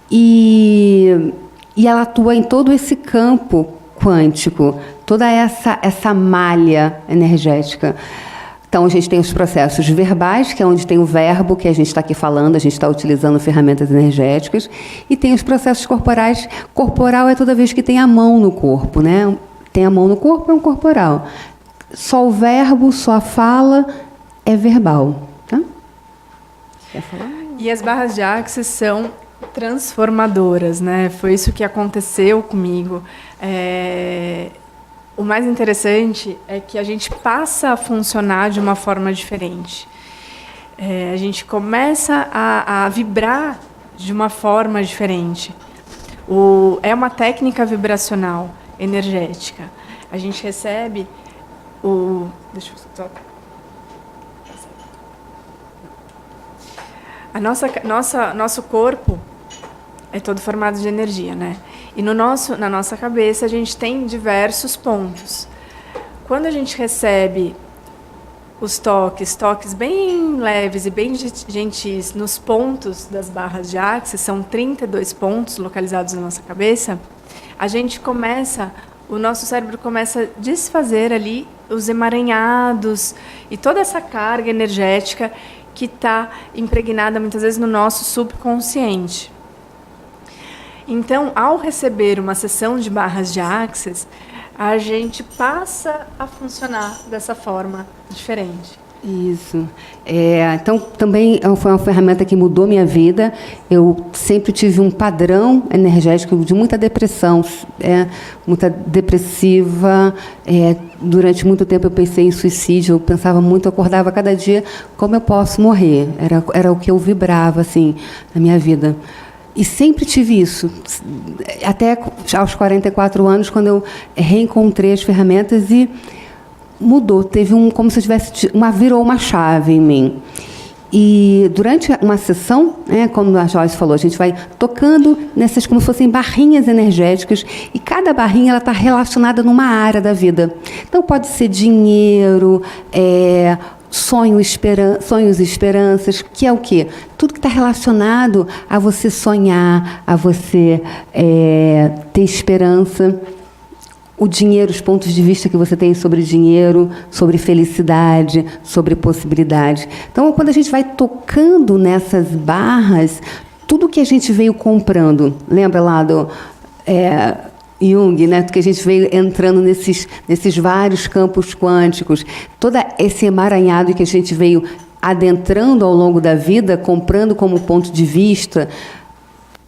E ela atua em todo esse campo quântico, toda essa malha energética. Então, a gente tem os processos verbais, que é onde tem o verbo que a gente está aqui falando, a gente está utilizando ferramentas energéticas, e tem os processos corporais. Corporal é toda vez que tem a mão no corpo, né? Tem a mão no corpo, é um corporal. Só o verbo, só a fala é verbal. Tá? Quer falar? E as barras de Access são transformadoras, né? Foi isso que aconteceu comigo. O mais interessante é que a gente passa a funcionar de uma forma diferente. A gente começa a vibrar de uma forma diferente. É uma técnica vibracional energética. A gente recebe deixa eu só... Nosso corpo é todo formado de energia, né? E na nossa cabeça a gente tem diversos pontos. Quando a gente recebe os toques bem leves e bem gentis nos pontos das barras de Access, são 32 pontos localizados na nossa cabeça, o nosso cérebro começa a desfazer ali os emaranhados e toda essa carga energética que está impregnada muitas vezes no nosso subconsciente. Então, ao receber uma sessão de barras de Access, a gente passa a funcionar dessa forma diferente. Isso. Então, também foi uma ferramenta que mudou minha vida. Eu sempre tive um padrão energético de muita depressão, muita depressiva. Durante muito tempo eu pensei em suicídio, eu pensava muito, eu acordava cada dia, como eu posso morrer? Era o que eu vibrava, assim, na minha vida. E sempre tive isso, até aos 44 anos, quando eu reencontrei as ferramentas e mudou. Teve como se tivesse virou uma chave em mim. E durante uma sessão, como a Joyce falou, a gente vai tocando nessas como se fossem barrinhas energéticas, e cada barrinha ela está relacionada numa área da vida. Então pode ser dinheiro, sonhos e esperanças, que é o quê? Tudo que está relacionado a você sonhar, a você ter esperança. O dinheiro, os pontos de vista que você tem sobre dinheiro, sobre felicidade, sobre possibilidade. Então, quando a gente vai tocando nessas barras, tudo que a gente veio comprando, lembra lá do Jung, né? Que a gente veio entrando nesses vários campos quânticos, todo esse emaranhado que a gente veio adentrando ao longo da vida, comprando como ponto de vista,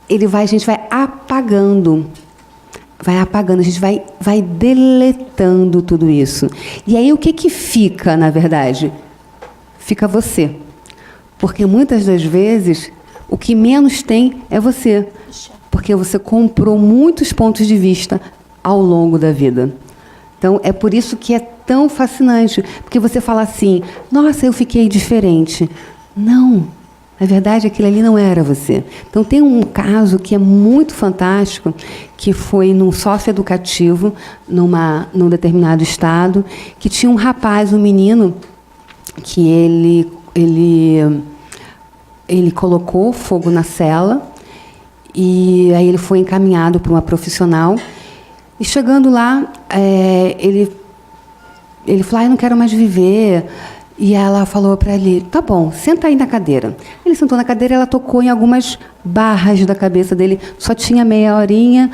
a gente vai apagando. A gente vai deletando tudo isso. E aí o que fica, na verdade? Fica você. Porque muitas das vezes o que menos tem é você. Porque você comprou muitos pontos de vista ao longo da vida. Então, é por isso que é tão fascinante. Porque você fala assim, nossa, eu fiquei diferente. Não, Na verdade, aquilo ali não era você. Então, tem um caso que é muito fantástico, que foi num socioeducativo, num determinado estado, que tinha um rapaz, um menino, que ele colocou fogo na cela, e aí ele foi encaminhado para uma profissional, e chegando lá, ele falou, eu não quero mais viver. E ela falou para ele, tá bom, senta aí na cadeira. Ele sentou na cadeira, ela tocou em algumas barras da cabeça dele, só tinha meia horinha,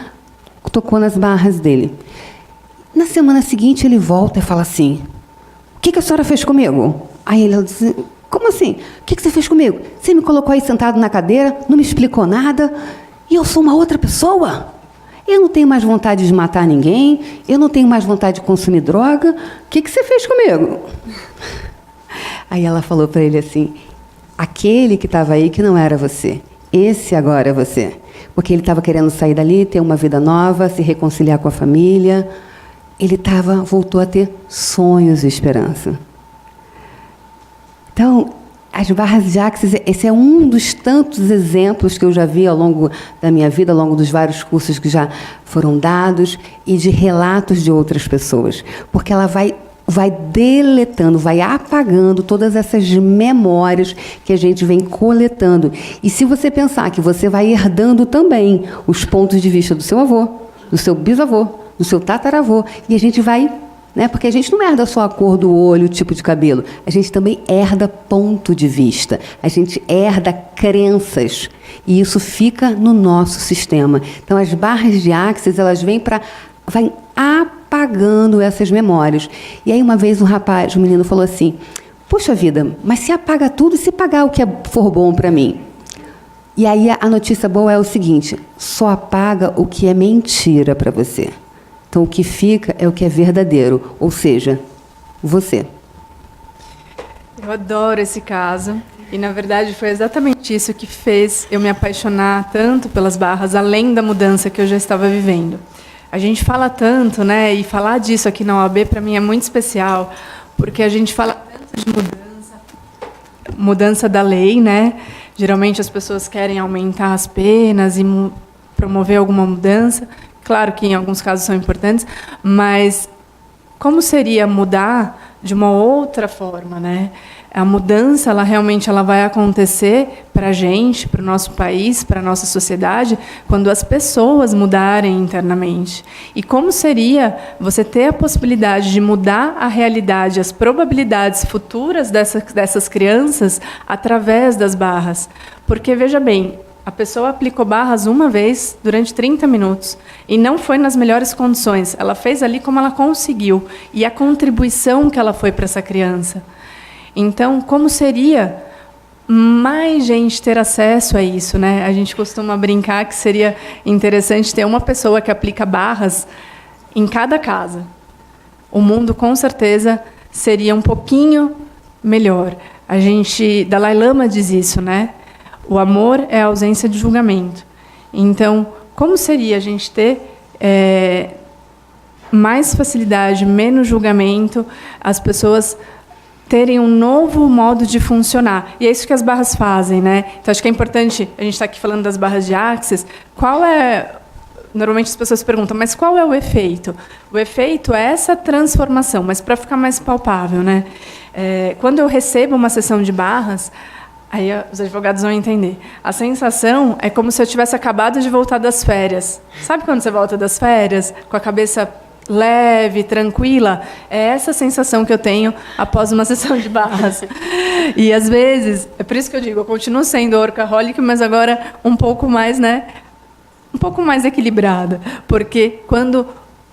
tocou nas barras dele. Na semana seguinte, ele volta e fala assim, o que a senhora fez comigo? Aí ela diz, como assim? O que você fez comigo? Você me colocou aí sentado na cadeira, não me explicou nada, e eu sou uma outra pessoa? Eu não tenho mais vontade de matar ninguém, eu não tenho mais vontade de consumir droga, o que você fez comigo? Aí ela falou para ele assim, aquele que estava aí que não era você, esse agora é você. Porque ele estava querendo sair dali, ter uma vida nova, se reconciliar com a família. Ele voltou a ter sonhos e esperança. Então, as barras de Axis, esse é um dos tantos exemplos que eu já vi ao longo da minha vida, ao longo dos vários cursos que já foram dados, e de relatos de outras pessoas. Porque ela vai deletando, vai apagando todas essas memórias que a gente vem coletando. E se você pensar que você vai herdando também os pontos de vista do seu avô, do seu bisavô, do seu tataravô, e a gente vai, porque a gente não herda só a cor do olho, o tipo de cabelo, a gente também herda ponto de vista, a gente herda crenças, e isso fica no nosso sistema. Então, as barras de Axis, elas vêm vai apagando essas memórias. E aí, uma vez, um menino falou assim, puxa vida, mas se apaga tudo e se pagar o que for bom para mim? E aí, a notícia boa é o seguinte, só apaga o que é mentira para você. Então, o que fica é o que é verdadeiro, ou seja, você. Eu adoro esse caso. E, na verdade, foi exatamente isso que fez eu me apaixonar tanto pelas barras, além da mudança que eu já estava vivendo. A gente fala tanto, né? E falar disso aqui na OAB, para mim, é muito especial, porque a gente fala tanto de mudança da lei, né? Geralmente, as pessoas querem aumentar as penas e promover alguma mudança. Claro que, em alguns casos, são importantes, mas como seria mudar de uma outra forma, né? A mudança, ela realmente vai acontecer para a gente, para o nosso país, para a nossa sociedade, quando as pessoas mudarem internamente. E como seria você ter a possibilidade de mudar a realidade, as probabilidades futuras dessas crianças através das barras? Porque, veja bem, a pessoa aplicou barras uma vez durante 30 minutos e não foi nas melhores condições. Ela fez ali como ela conseguiu e a contribuição que ela foi para essa criança. Então, como seria mais gente ter acesso a isso, né? A gente costuma brincar que seria interessante ter uma pessoa que aplica barras em cada casa. O mundo, com certeza, seria um pouquinho melhor. Dalai Lama diz isso, né? O amor é a ausência de julgamento. Então, como seria a gente ter mais facilidade, menos julgamento, as pessoas terem um novo modo de funcionar. E é isso que as barras fazem, né? Então, acho que é importante, a gente está aqui falando das barras de Axis, normalmente as pessoas perguntam, mas qual é o efeito? O efeito é essa transformação, mas para ficar mais palpável, né? Quando eu recebo uma sessão de barras, aí os advogados vão entender. A sensação é como se eu tivesse acabado de voltar das férias. Sabe quando você volta das férias, com a cabeça leve, tranquila? É essa sensação que eu tenho após uma sessão de barras. E, às vezes, é por isso que eu digo, eu continuo sendo workaholic, mas agora um pouco mais, né? Um pouco mais equilibrada. Porque quando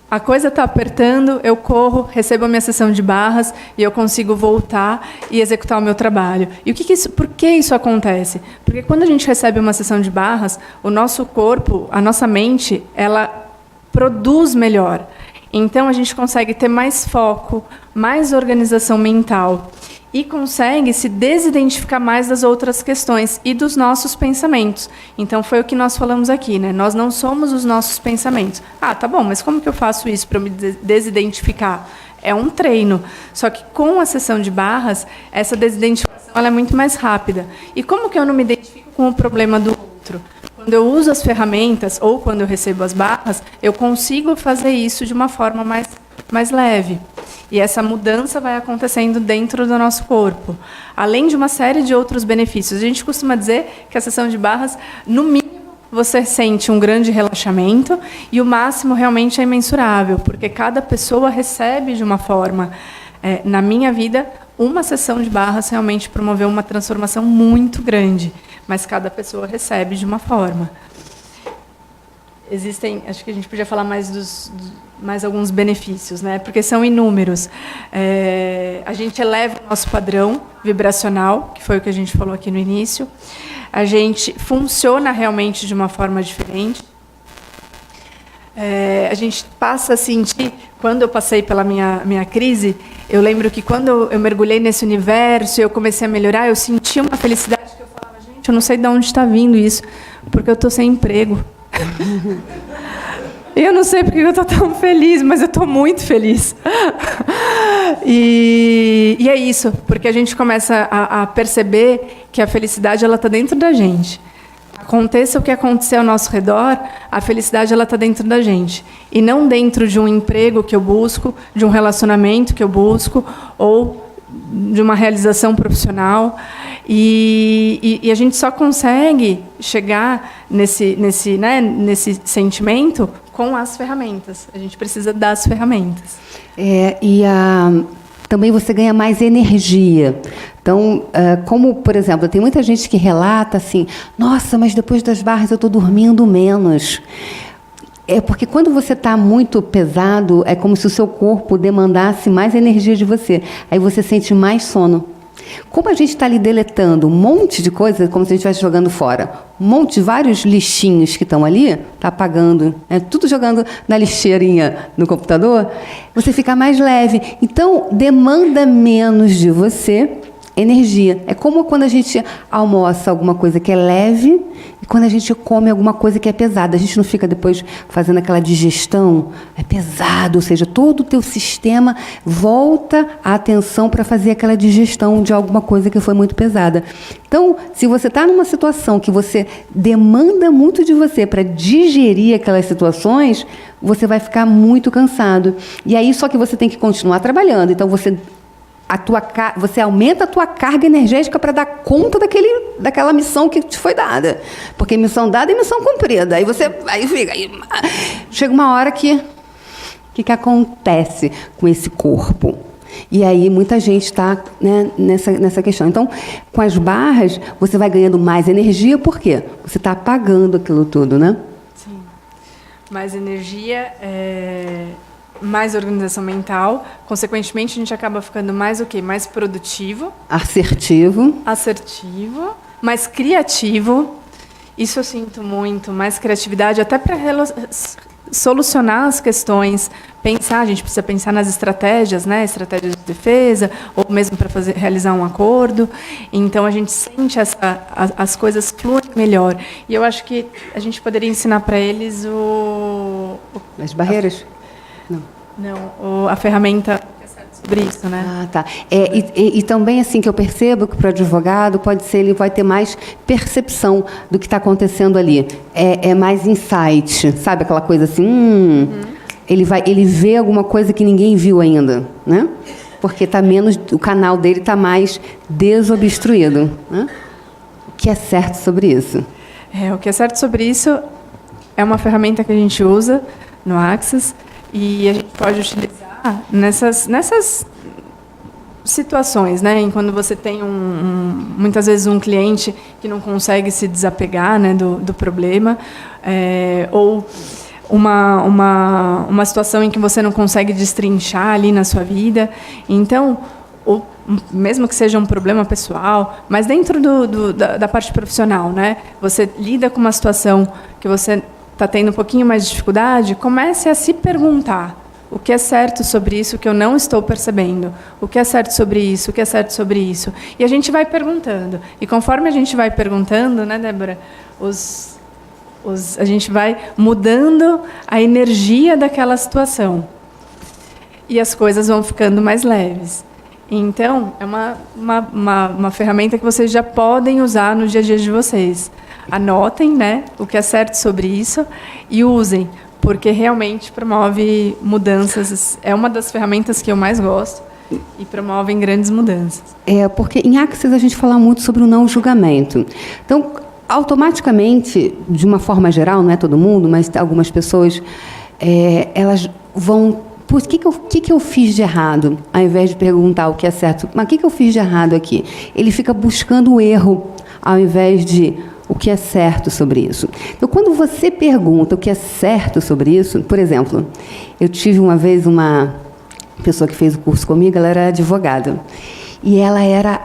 a coisa está apertando, eu corro, recebo a minha sessão de barras e eu consigo voltar e executar o meu trabalho. E por que isso acontece? Porque quando a gente recebe uma sessão de barras, o nosso corpo, a nossa mente, ela produz melhor. Então, a gente consegue ter mais foco, mais organização mental e consegue se desidentificar mais das outras questões e dos nossos pensamentos. Então, foi o que nós falamos aqui, né? Nós não somos os nossos pensamentos. Ah, tá bom, mas como que eu faço isso para me desidentificar? É um treino. Só que com a sessão de barras, essa desidentificação ela é muito mais rápida. E como que eu não me identifico com o problema do outro? Quando eu uso as ferramentas ou quando eu recebo as barras, eu consigo fazer isso de uma forma mais leve. E essa mudança vai acontecendo dentro do nosso corpo. Além de uma série de outros benefícios. A gente costuma dizer que a sessão de barras, no mínimo, você sente um grande relaxamento e o máximo realmente é imensurável, porque cada pessoa recebe de uma forma. Na minha vida, uma sessão de barras realmente promoveu uma transformação muito grande, mas cada pessoa recebe de uma forma. Existem, acho que a gente podia falar mais alguns benefícios, né? Porque são inúmeros. A gente eleva o nosso padrão vibracional, que foi o que a gente falou aqui no início. A gente funciona realmente de uma forma diferente. A gente passa a sentir, quando eu passei pela minha crise, eu lembro que quando eu mergulhei nesse universo, eu comecei a melhorar, eu senti uma felicidade que eu falava, gente, eu não sei de onde está vindo isso, porque eu estou sem emprego. Eu não sei porque eu estou tão feliz, mas eu estou muito feliz. E é isso, porque a gente começa a perceber que a felicidade ela está dentro da gente. Aconteça o que acontecer ao nosso redor, a felicidade ela está dentro da gente. E não dentro de um emprego que eu busco, de um relacionamento que eu busco, ou de uma realização profissional. E a gente só consegue chegar nesse sentimento com as ferramentas. A gente precisa das ferramentas. Também você ganha mais energia. Então, como, por exemplo, tem muita gente que relata assim, nossa, mas depois das barras eu estou dormindo menos. É porque quando você está muito pesado, é como se o seu corpo demandasse mais energia de você. Aí você sente mais sono. Como a gente está ali deletando um monte de coisa, como se a gente estivesse jogando fora, um monte de vários lixinhos que estão ali, está apagando, tudo jogando na lixeirinha no computador, você fica mais leve. Então, demanda menos de você energia. É como quando a gente almoça alguma coisa que é leve e quando a gente come alguma coisa que é pesada. A gente não fica depois fazendo aquela digestão, é pesado, ou seja, todo o teu sistema volta a atenção para fazer aquela digestão de alguma coisa que foi muito pesada. Então, se você está numa situação que você demanda muito de você para digerir aquelas situações, você vai ficar muito cansado. E aí, só que você tem que continuar trabalhando. Então, você aumenta a tua carga energética para dar conta daquela missão que te foi dada. Porque missão dada é missão cumprida. Aí chega uma hora que acontece com esse corpo? E aí muita gente está, né, nessa questão. Então, com as barras, você vai ganhando mais energia, por quê? Você está apagando aquilo tudo, né? Sim. Mais energia, mais organização mental, consequentemente a gente acaba ficando mais o quê? Mais produtivo. Assertivo, mais criativo. Isso eu sinto muito, mais criatividade, até para solucionar as questões, a gente precisa pensar nas estratégias, né? Estratégias de defesa, ou mesmo para realizar um acordo. Então, a gente sente as coisas fluem melhor. E eu acho que a gente poderia ensinar para eles as barreiras. Não, a ferramenta sobre isso, né? Ah, tá. E também, assim, que eu percebo que para o advogado pode ser, ele vai ter mais percepção do que está acontecendo ali. É mais insight, sabe? Aquela coisa assim, ele vê alguma coisa que ninguém viu ainda, né? Porque o canal dele está mais desobstruído, né? O que é certo sobre isso? O que é certo sobre isso é uma ferramenta que a gente usa no Access, e a gente pode utilizar nessas situações, né? Em quando você tem muitas vezes um cliente que não consegue se desapegar, né, do problema, ou uma situação em que você não consegue destrinchar ali na sua vida. Então, mesmo que seja um problema pessoal, mas dentro da parte profissional, né? Você lida com uma situação que você está tendo um pouquinho mais de dificuldade, comece a se perguntar o que é certo sobre isso que eu não estou percebendo, o que é certo sobre isso, o que é certo sobre isso. E a gente vai perguntando. E conforme a gente vai perguntando, né, Débora, a gente vai mudando a energia daquela situação. E as coisas vão ficando mais leves. Então, é uma ferramenta que vocês já podem usar no dia a dia de vocês. Anotem, né, o que é certo sobre isso e usem, porque realmente promove mudanças. É uma das ferramentas que eu mais gosto e promovem grandes mudanças. Porque em Axis a gente fala muito sobre o não julgamento. Então, automaticamente, de uma forma geral, não é todo mundo, mas algumas pessoas, elas vão... Por que eu fiz de errado? Ao invés de perguntar o que é certo. Mas o que eu fiz de errado aqui? Ele fica buscando o erro, ao invés de o que é certo sobre isso. Então, quando você pergunta o que é certo sobre isso... Por exemplo, eu tive uma vez uma pessoa que fez o curso comigo, ela era advogada. E ela era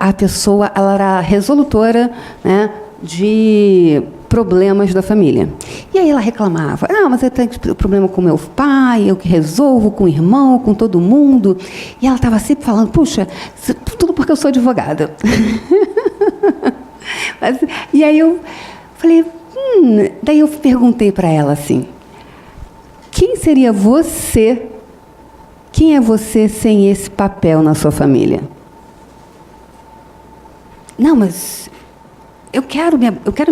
ela era resolutora, né, de problemas da família. E aí ela reclamava, mas eu tenho problema com meu pai, eu que resolvo com o irmão, com todo mundo. E ela estava sempre falando, puxa, tudo porque eu sou advogada. E aí eu falei, daí eu perguntei para ela assim, quem seria você, quem é você sem esse papel na sua família? Não, mas eu quero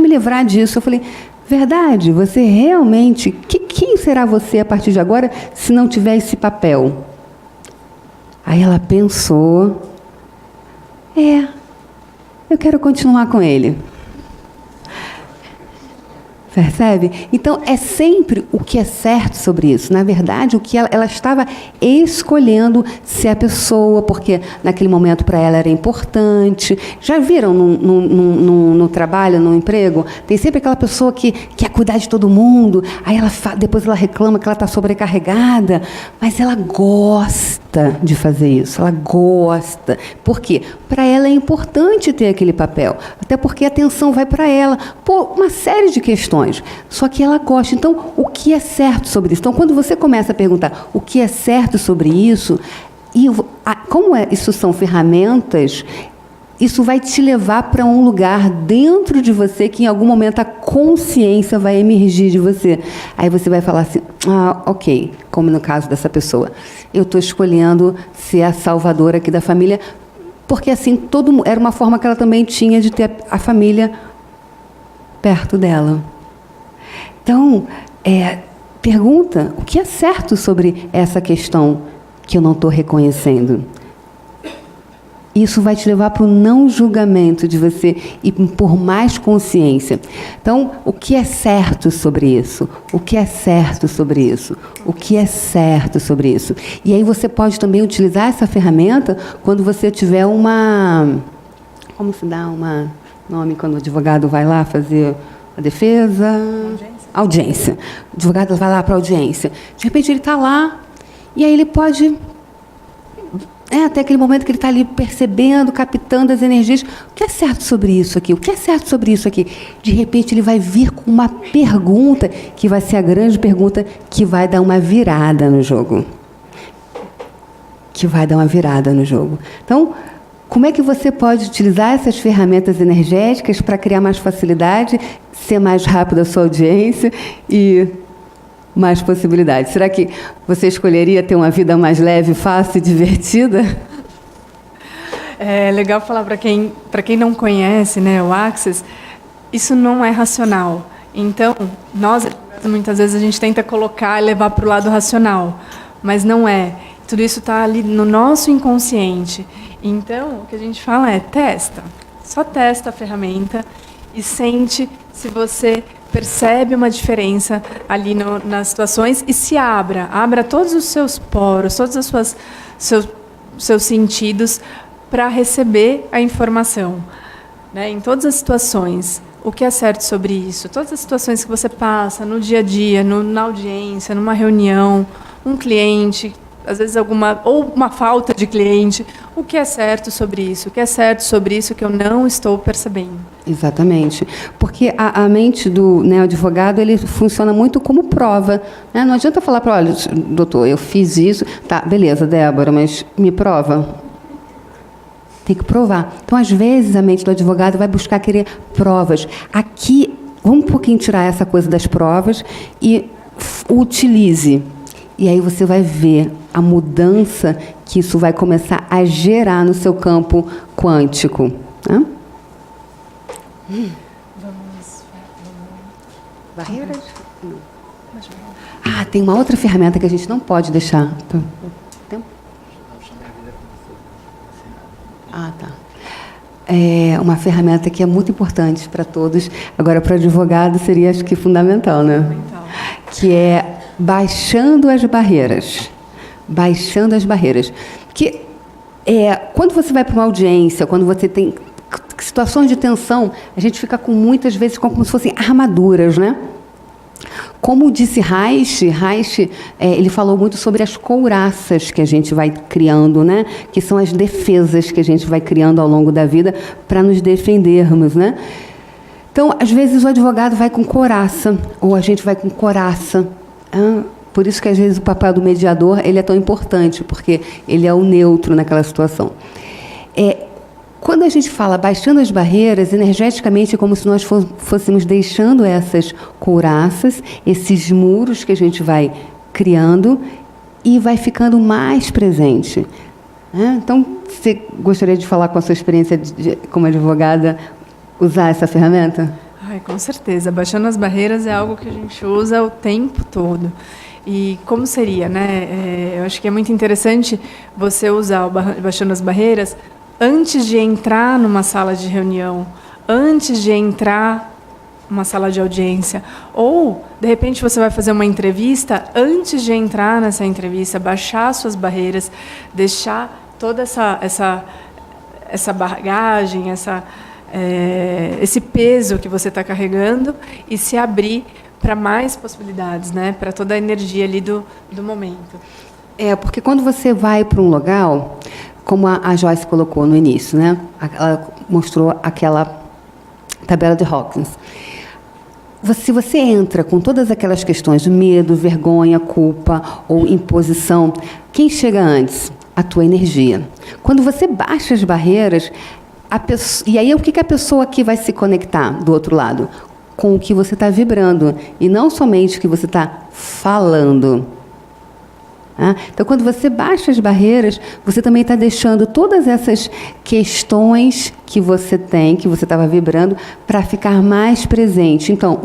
me livrar disso. Eu falei, verdade, você realmente... Quem será você a partir de agora se não tiver esse papel? Aí ela pensou, eu quero continuar com ele. Percebe? Então, é sempre o que é certo sobre isso. Na verdade, o que ela estava escolhendo ser a pessoa, porque naquele momento para ela era importante. Já viram no trabalho, no emprego? Tem sempre aquela pessoa que quer cuidar de todo mundo, aí depois ela reclama que ela está sobrecarregada, mas ela gosta de fazer isso, ela gosta. Por quê? Para ela é importante ter aquele papel, até porque a atenção vai para ela, por uma série de questões. Só que ela gosta. Então, o que é certo sobre isso? Então, quando você começa a perguntar o que é certo sobre isso, e isso são ferramentas, isso vai te levar para um lugar dentro de você que em algum momento a consciência vai emergir de você. Aí você vai falar assim, ok, como no caso dessa pessoa, eu estou escolhendo ser a salvadora aqui da família, porque assim, era uma forma que ela também tinha de ter a família perto dela. Então, pergunta o que é certo sobre essa questão que eu não estou reconhecendo. Isso vai te levar para o não julgamento de você e por mais consciência. Então, o que é certo sobre isso? O que é certo sobre isso? O que é certo sobre isso? E aí você pode também utilizar essa ferramenta quando você tiver como se dá nome quando o advogado vai lá fazer a defesa? Audiência. O advogado vai lá para a audiência. De repente ele está lá e aí ele pode... até aquele momento que ele está ali percebendo, captando as energias. O que é certo sobre isso aqui? O que é certo sobre isso aqui? De repente ele vai vir com uma pergunta que vai ser a grande pergunta que vai dar uma virada no jogo. Então, como é que você pode utilizar essas ferramentas energéticas para criar mais facilidade, ser mais rápido a sua audiência e mais possibilidades? Será que você escolheria ter uma vida mais leve, fácil e divertida? É legal falar para quem não conhece, né, o Axis, isso não é racional. Então, muitas vezes a gente tenta colocar e levar para o lado racional, mas não é. Tudo isso está ali no nosso inconsciente. Então, o que a gente fala é testa. Só testa a ferramenta e sente se você percebe uma diferença ali nas situações e se abra todos os seus poros, todos os seus sentidos para receber a informação, né? Em todas as situações, o que é certo sobre isso? Todas as situações que você passa no dia a dia, na audiência, numa reunião, um cliente, às vezes uma falta de cliente, o que é certo sobre isso? O que é certo sobre isso que eu não estou percebendo? Exatamente. Porque a mente do advogado, ele funciona muito como prova. Né? Não adianta falar para, olha, doutor, eu fiz isso. Tá, beleza, Débora, mas me prova. Tem que provar. Então, às vezes, a mente do advogado vai buscar querer provas. Aqui, vamos um pouquinho tirar essa coisa das provas e utilize. E aí você vai ver a mudança que isso vai começar a gerar no seu campo quântico. Né? Barreiras? Ah, tem uma outra ferramenta que a gente não pode deixar. Tempo? Ah, tá. É uma ferramenta que é muito importante para todos. Agora, para o advogado, seria, acho que, fundamental, né? Fundamental. Que é baixando as barreiras. Baixando as barreiras. Que quando você vai para uma audiência, quando você tem situações de tensão, a gente fica com, muitas vezes, como se fossem armaduras, né? Como disse Reich, ele falou muito sobre as couraças que a gente vai criando, né? Que são as defesas que a gente vai criando ao longo da vida para nos defendermos, né? Então, às vezes o advogado vai com couraça, ou a gente vai com coraça. Por isso que, às vezes, o papel do mediador ele é tão importante, porque ele é o neutro naquela situação. Quando a gente fala baixando as barreiras, energeticamente é como se nós fôssemos deixando essas couraças, esses muros que a gente vai criando e vai ficando mais presente. Então, você gostaria de falar com a sua experiência como advogada, usar essa ferramenta? Ai, com certeza. Baixando as barreiras é algo que a gente usa o tempo todo. E como seria, né? Eu acho que é muito interessante você usar o baixando as barreiras antes de entrar numa sala de reunião, antes de entrar numa sala de audiência, ou, de repente, você vai fazer uma entrevista, antes de entrar nessa entrevista, baixar suas barreiras, deixar toda essa bagagem, esse peso que você está carregando e se abrir para mais possibilidades, né? Para toda a energia ali do momento. Porque quando você vai para um local, como a Joyce colocou no início, né? Ela mostrou aquela tabela de Hawkins. Se você entra com todas aquelas questões de medo, vergonha, culpa ou imposição, quem chega antes? A tua energia. Quando você baixa as barreiras, e aí o que a pessoa aqui vai se conectar do outro lado? Com o que você está vibrando, e não somente o que você está falando. Então, quando você baixa as barreiras, você também está deixando todas essas questões que você tem, que você estava vibrando, para ficar mais presente. Então,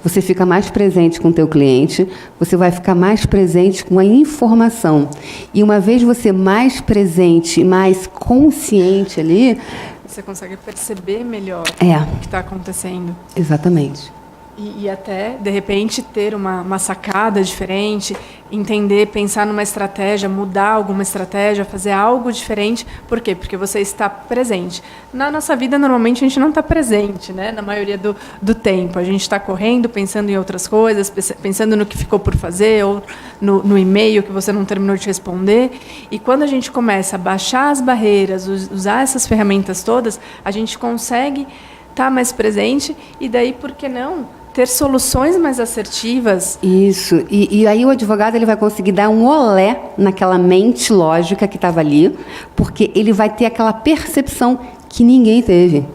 você fica mais presente com o teu cliente, você vai ficar mais presente com a informação. E uma vez você mais presente, mais consciente ali, você consegue perceber melhor o que está acontecendo. Exatamente. E até, de repente, ter uma sacada diferente, entender, pensar numa estratégia, mudar alguma estratégia, fazer algo diferente. Por quê? Porque você está presente. Na nossa vida, normalmente, a gente não está presente, né? Na maioria do tempo. A gente está correndo, pensando em outras coisas, pensando no que ficou por fazer, ou no e-mail que você não terminou de responder. E quando a gente começa a baixar as barreiras, usar essas ferramentas todas, a gente consegue estar mais presente e daí, por que não, ter soluções mais assertivas. Isso. E aí o advogado ele vai conseguir dar um olé naquela mente lógica que estava ali, porque ele vai ter aquela percepção que ninguém teve.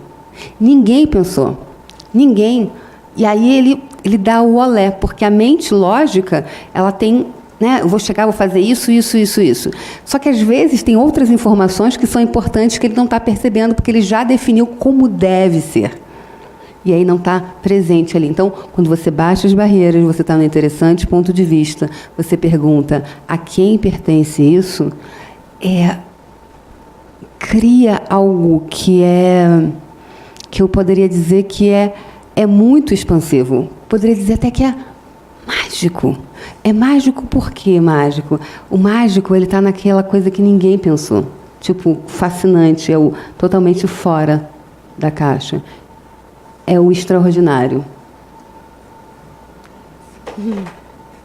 Ninguém pensou. Ninguém. E aí ele dá o olé, porque a mente lógica, ela tem, né, eu vou chegar, vou fazer isso. Só que, às vezes, tem outras informações que são importantes que ele não está percebendo, porque ele já definiu como deve ser. E aí não está presente ali. Então, quando você baixa as barreiras, você está no interessante ponto de vista, você pergunta a quem pertence isso, cria algo que eu poderia dizer que é muito expansivo. Poderia dizer até que é mágico. É mágico por quê mágico? O mágico ele está naquela coisa que ninguém pensou. Tipo, fascinante, é o totalmente fora da caixa. É o extraordinário.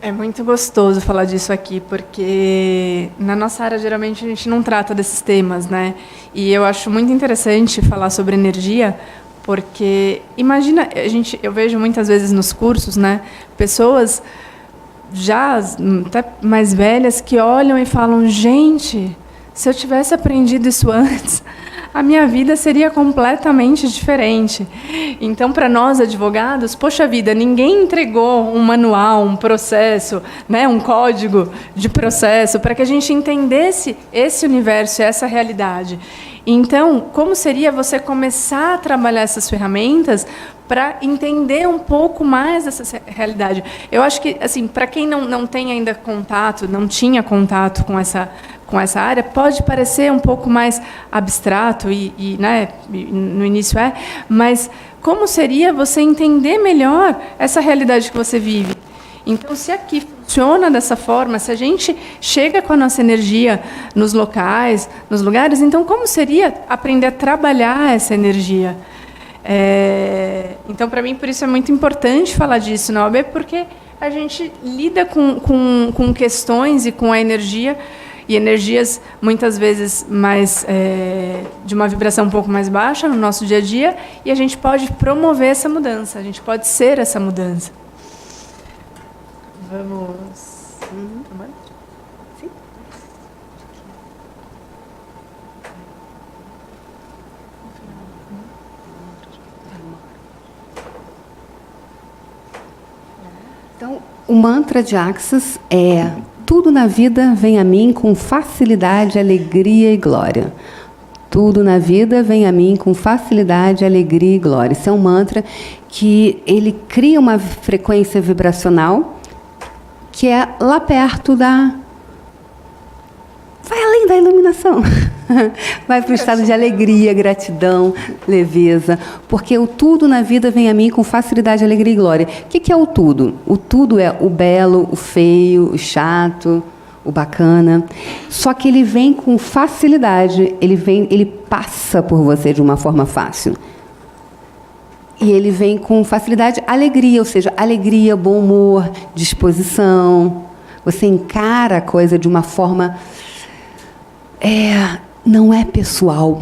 É muito gostoso falar disso aqui, porque na nossa área, geralmente, a gente não trata desses temas, né? E eu acho muito interessante falar sobre energia, porque, imagina, eu vejo muitas vezes nos cursos, né, pessoas já até mais velhas que olham e falam, gente, se eu tivesse aprendido isso antes, a minha vida seria completamente diferente. Então, para nós advogados, poxa vida, ninguém entregou um manual, um processo, né, um código de processo para que a gente entendesse esse universo, essa realidade. Então, como seria você começar a trabalhar essas ferramentas para entender um pouco mais dessa realidade? Eu acho que, assim, para quem não tem ainda contato, não tinha contato com essa área, pode parecer um pouco mais abstrato, né, no início mas como seria você entender melhor essa realidade que você vive? Então, se aqui funciona dessa forma, se a gente chega com a nossa energia nos locais, nos lugares, então como seria aprender a trabalhar essa energia? Então, para mim, por isso é muito importante falar disso na OAB, porque a gente lida com questões e com a energia, e energias muitas vezes mais de uma vibração um pouco mais baixa no nosso dia a dia, e a gente pode promover essa mudança, a gente pode ser essa mudança. Vamos. Sim. Então, o mantra de Axis é: tudo na vida vem a mim com facilidade, alegria e glória. Tudo na vida vem a mim com facilidade, alegria e glória. Esse é um mantra que ele cria uma frequência vibracional que é lá perto da... vai além da iluminação. Vai para o estado de alegria, gratidão, leveza. Porque o tudo na vida vem a mim com facilidade, alegria e glória. O que é o tudo? O tudo é o belo, o feio, o chato, o bacana. Só que ele vem com facilidade, ele passa por você de uma forma fácil. E ele vem com facilidade, alegria, ou seja, alegria, bom humor, disposição. Você encara a coisa de uma forma... não é pessoal,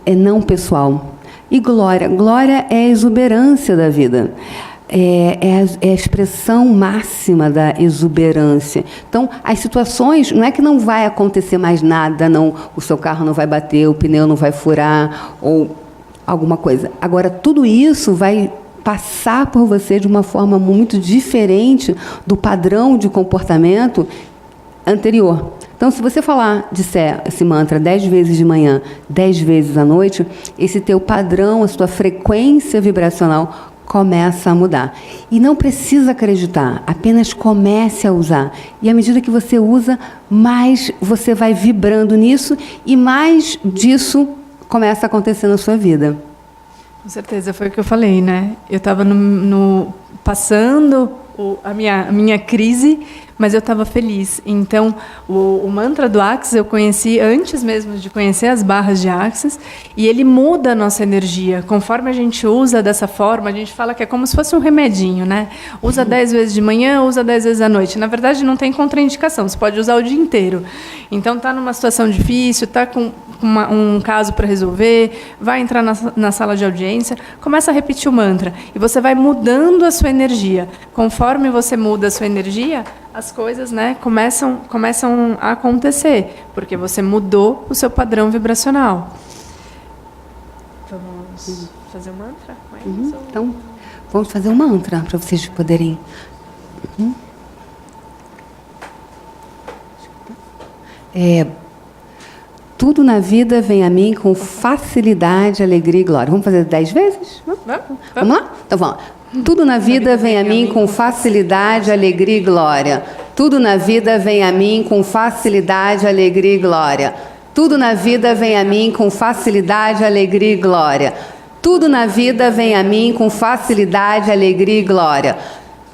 é não pessoal. E glória? Glória é a exuberância da vida. É a expressão máxima da exuberância. Então, as situações, não é que não vai acontecer mais nada, não, o seu carro não vai bater, o pneu não vai furar, ou alguma coisa. Agora, tudo isso vai passar por você de uma forma muito diferente do padrão de comportamento anterior. Então, se você disser esse mantra 10 vezes de manhã, 10 vezes à noite, esse teu padrão, a sua frequência vibracional começa a mudar. E não precisa acreditar, apenas comece a usar. E à medida que você usa, mais você vai vibrando nisso e mais disso começa a acontecer na sua vida. Com certeza, foi o que eu falei, né? Eu estava passando a minha crise, mas eu estava feliz. Então, o mantra do Axis eu conheci antes mesmo de conhecer as barras de Axis, e ele muda a nossa energia. Conforme a gente usa dessa forma, a gente fala que é como se fosse um remedinho, né? Usa 10 vezes de manhã, usa 10 vezes à noite. Na verdade, não tem contraindicação, você pode usar o dia inteiro. Então, está numa situação difícil, está com um caso para resolver, vai entrar na sala de audiência, começa a repetir o mantra, e você vai mudando a sua energia. Conforme você muda a sua energia, as coisas, né, começam a acontecer, porque você mudou o seu padrão vibracional. Vamos fazer um mantra? Então, vamos fazer um mantra para vocês poderem... Tudo na vida vem a mim com facilidade, alegria e glória. Vamos fazer 10 vezes? Vamos lá? Então vamos lá. Tudo na vida vem a mim com facilidade, alegria e glória. Tudo na vida vem a mim com facilidade, alegria e glória. Tudo na vida vem a mim com facilidade, alegria e glória. Tudo na vida vem a mim com facilidade, alegria e glória.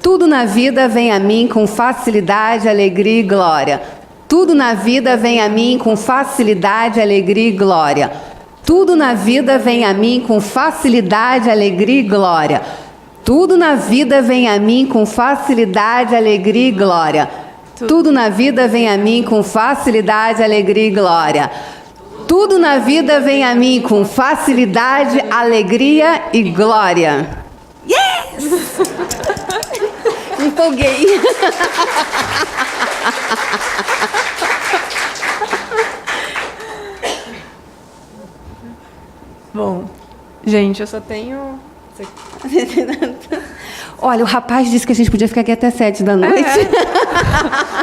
Tudo na vida vem a mim com facilidade, alegria e glória. Tudo na vida vem a mim com facilidade, alegria e glória. Tudo na vida vem a mim com facilidade, alegria e glória. Tudo na vida vem a mim com facilidade, alegria e glória. Tudo na vida vem a mim com facilidade, alegria e glória. Tudo na vida vem a mim com facilidade, alegria e glória. Yes! Me empolguei. Bom, gente, eu só tenho... Olha, o rapaz disse que a gente podia ficar aqui até 7 da noite.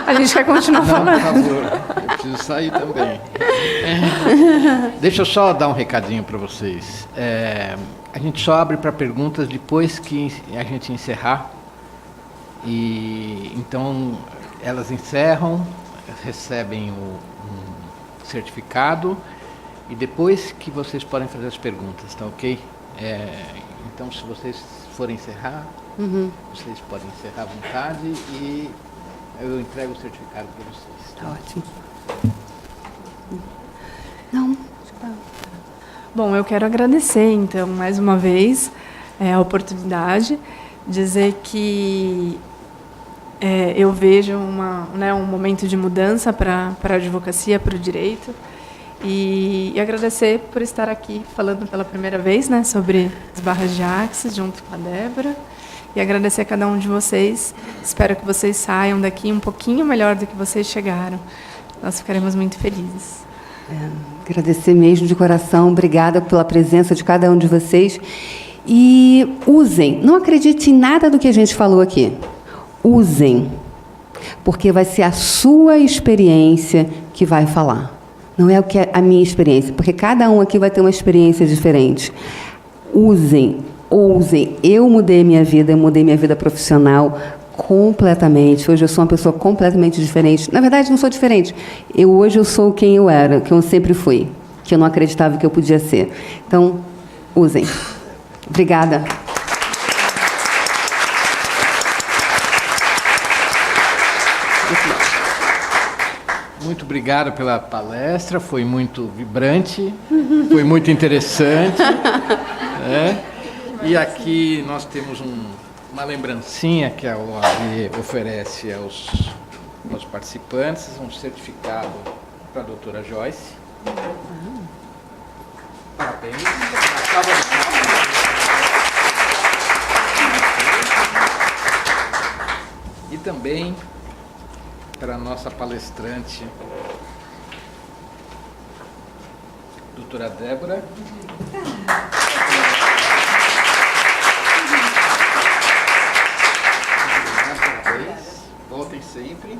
A gente quer continuar Não, falando. por favor, eu preciso sair também. Deixa eu só dar um recadinho para vocês. A gente só abre para perguntas depois que a gente encerrar. E então elas encerram, recebem um certificado e depois que vocês podem fazer as perguntas, tá ok? Então, se vocês forem encerrar, vocês podem encerrar à vontade e eu entrego o certificado para vocês. Tá ótimo. Não. Bom, eu quero agradecer, então, mais uma vez, a oportunidade, dizer que eu vejo um momento de mudança para a advocacia, para o direito, e agradecer por estar aqui falando pela primeira vez, né, sobre as barras de Axis, junto com a Débora, e agradecer a cada um de vocês. Espero que vocês saiam daqui um pouquinho melhor do que vocês chegaram. Nós ficaremos muito felizes. Agradecer mesmo de coração, obrigada pela presença de cada um de vocês. E usem, não acredite em nada do que a gente falou aqui. Usem, porque vai ser a sua experiência que vai falar. Não é o que é a minha experiência, porque cada um aqui vai ter uma experiência diferente. Usem, ousem. Eu mudei minha vida profissional completamente. Hoje eu sou uma pessoa completamente diferente. Na verdade, não sou diferente. Hoje eu sou quem eu era, quem eu sempre fui, que eu não acreditava que eu podia ser. Então, usem. Obrigada. Muito obrigado pela palestra, foi muito vibrante, foi muito interessante. E aqui nós temos uma lembrancinha que a OAB oferece aos participantes, um certificado para a doutora Joyce. Parabéns. Uma salva de palmas. E também para a nossa palestrante, doutora Débora. Parabéns. Voltem sempre.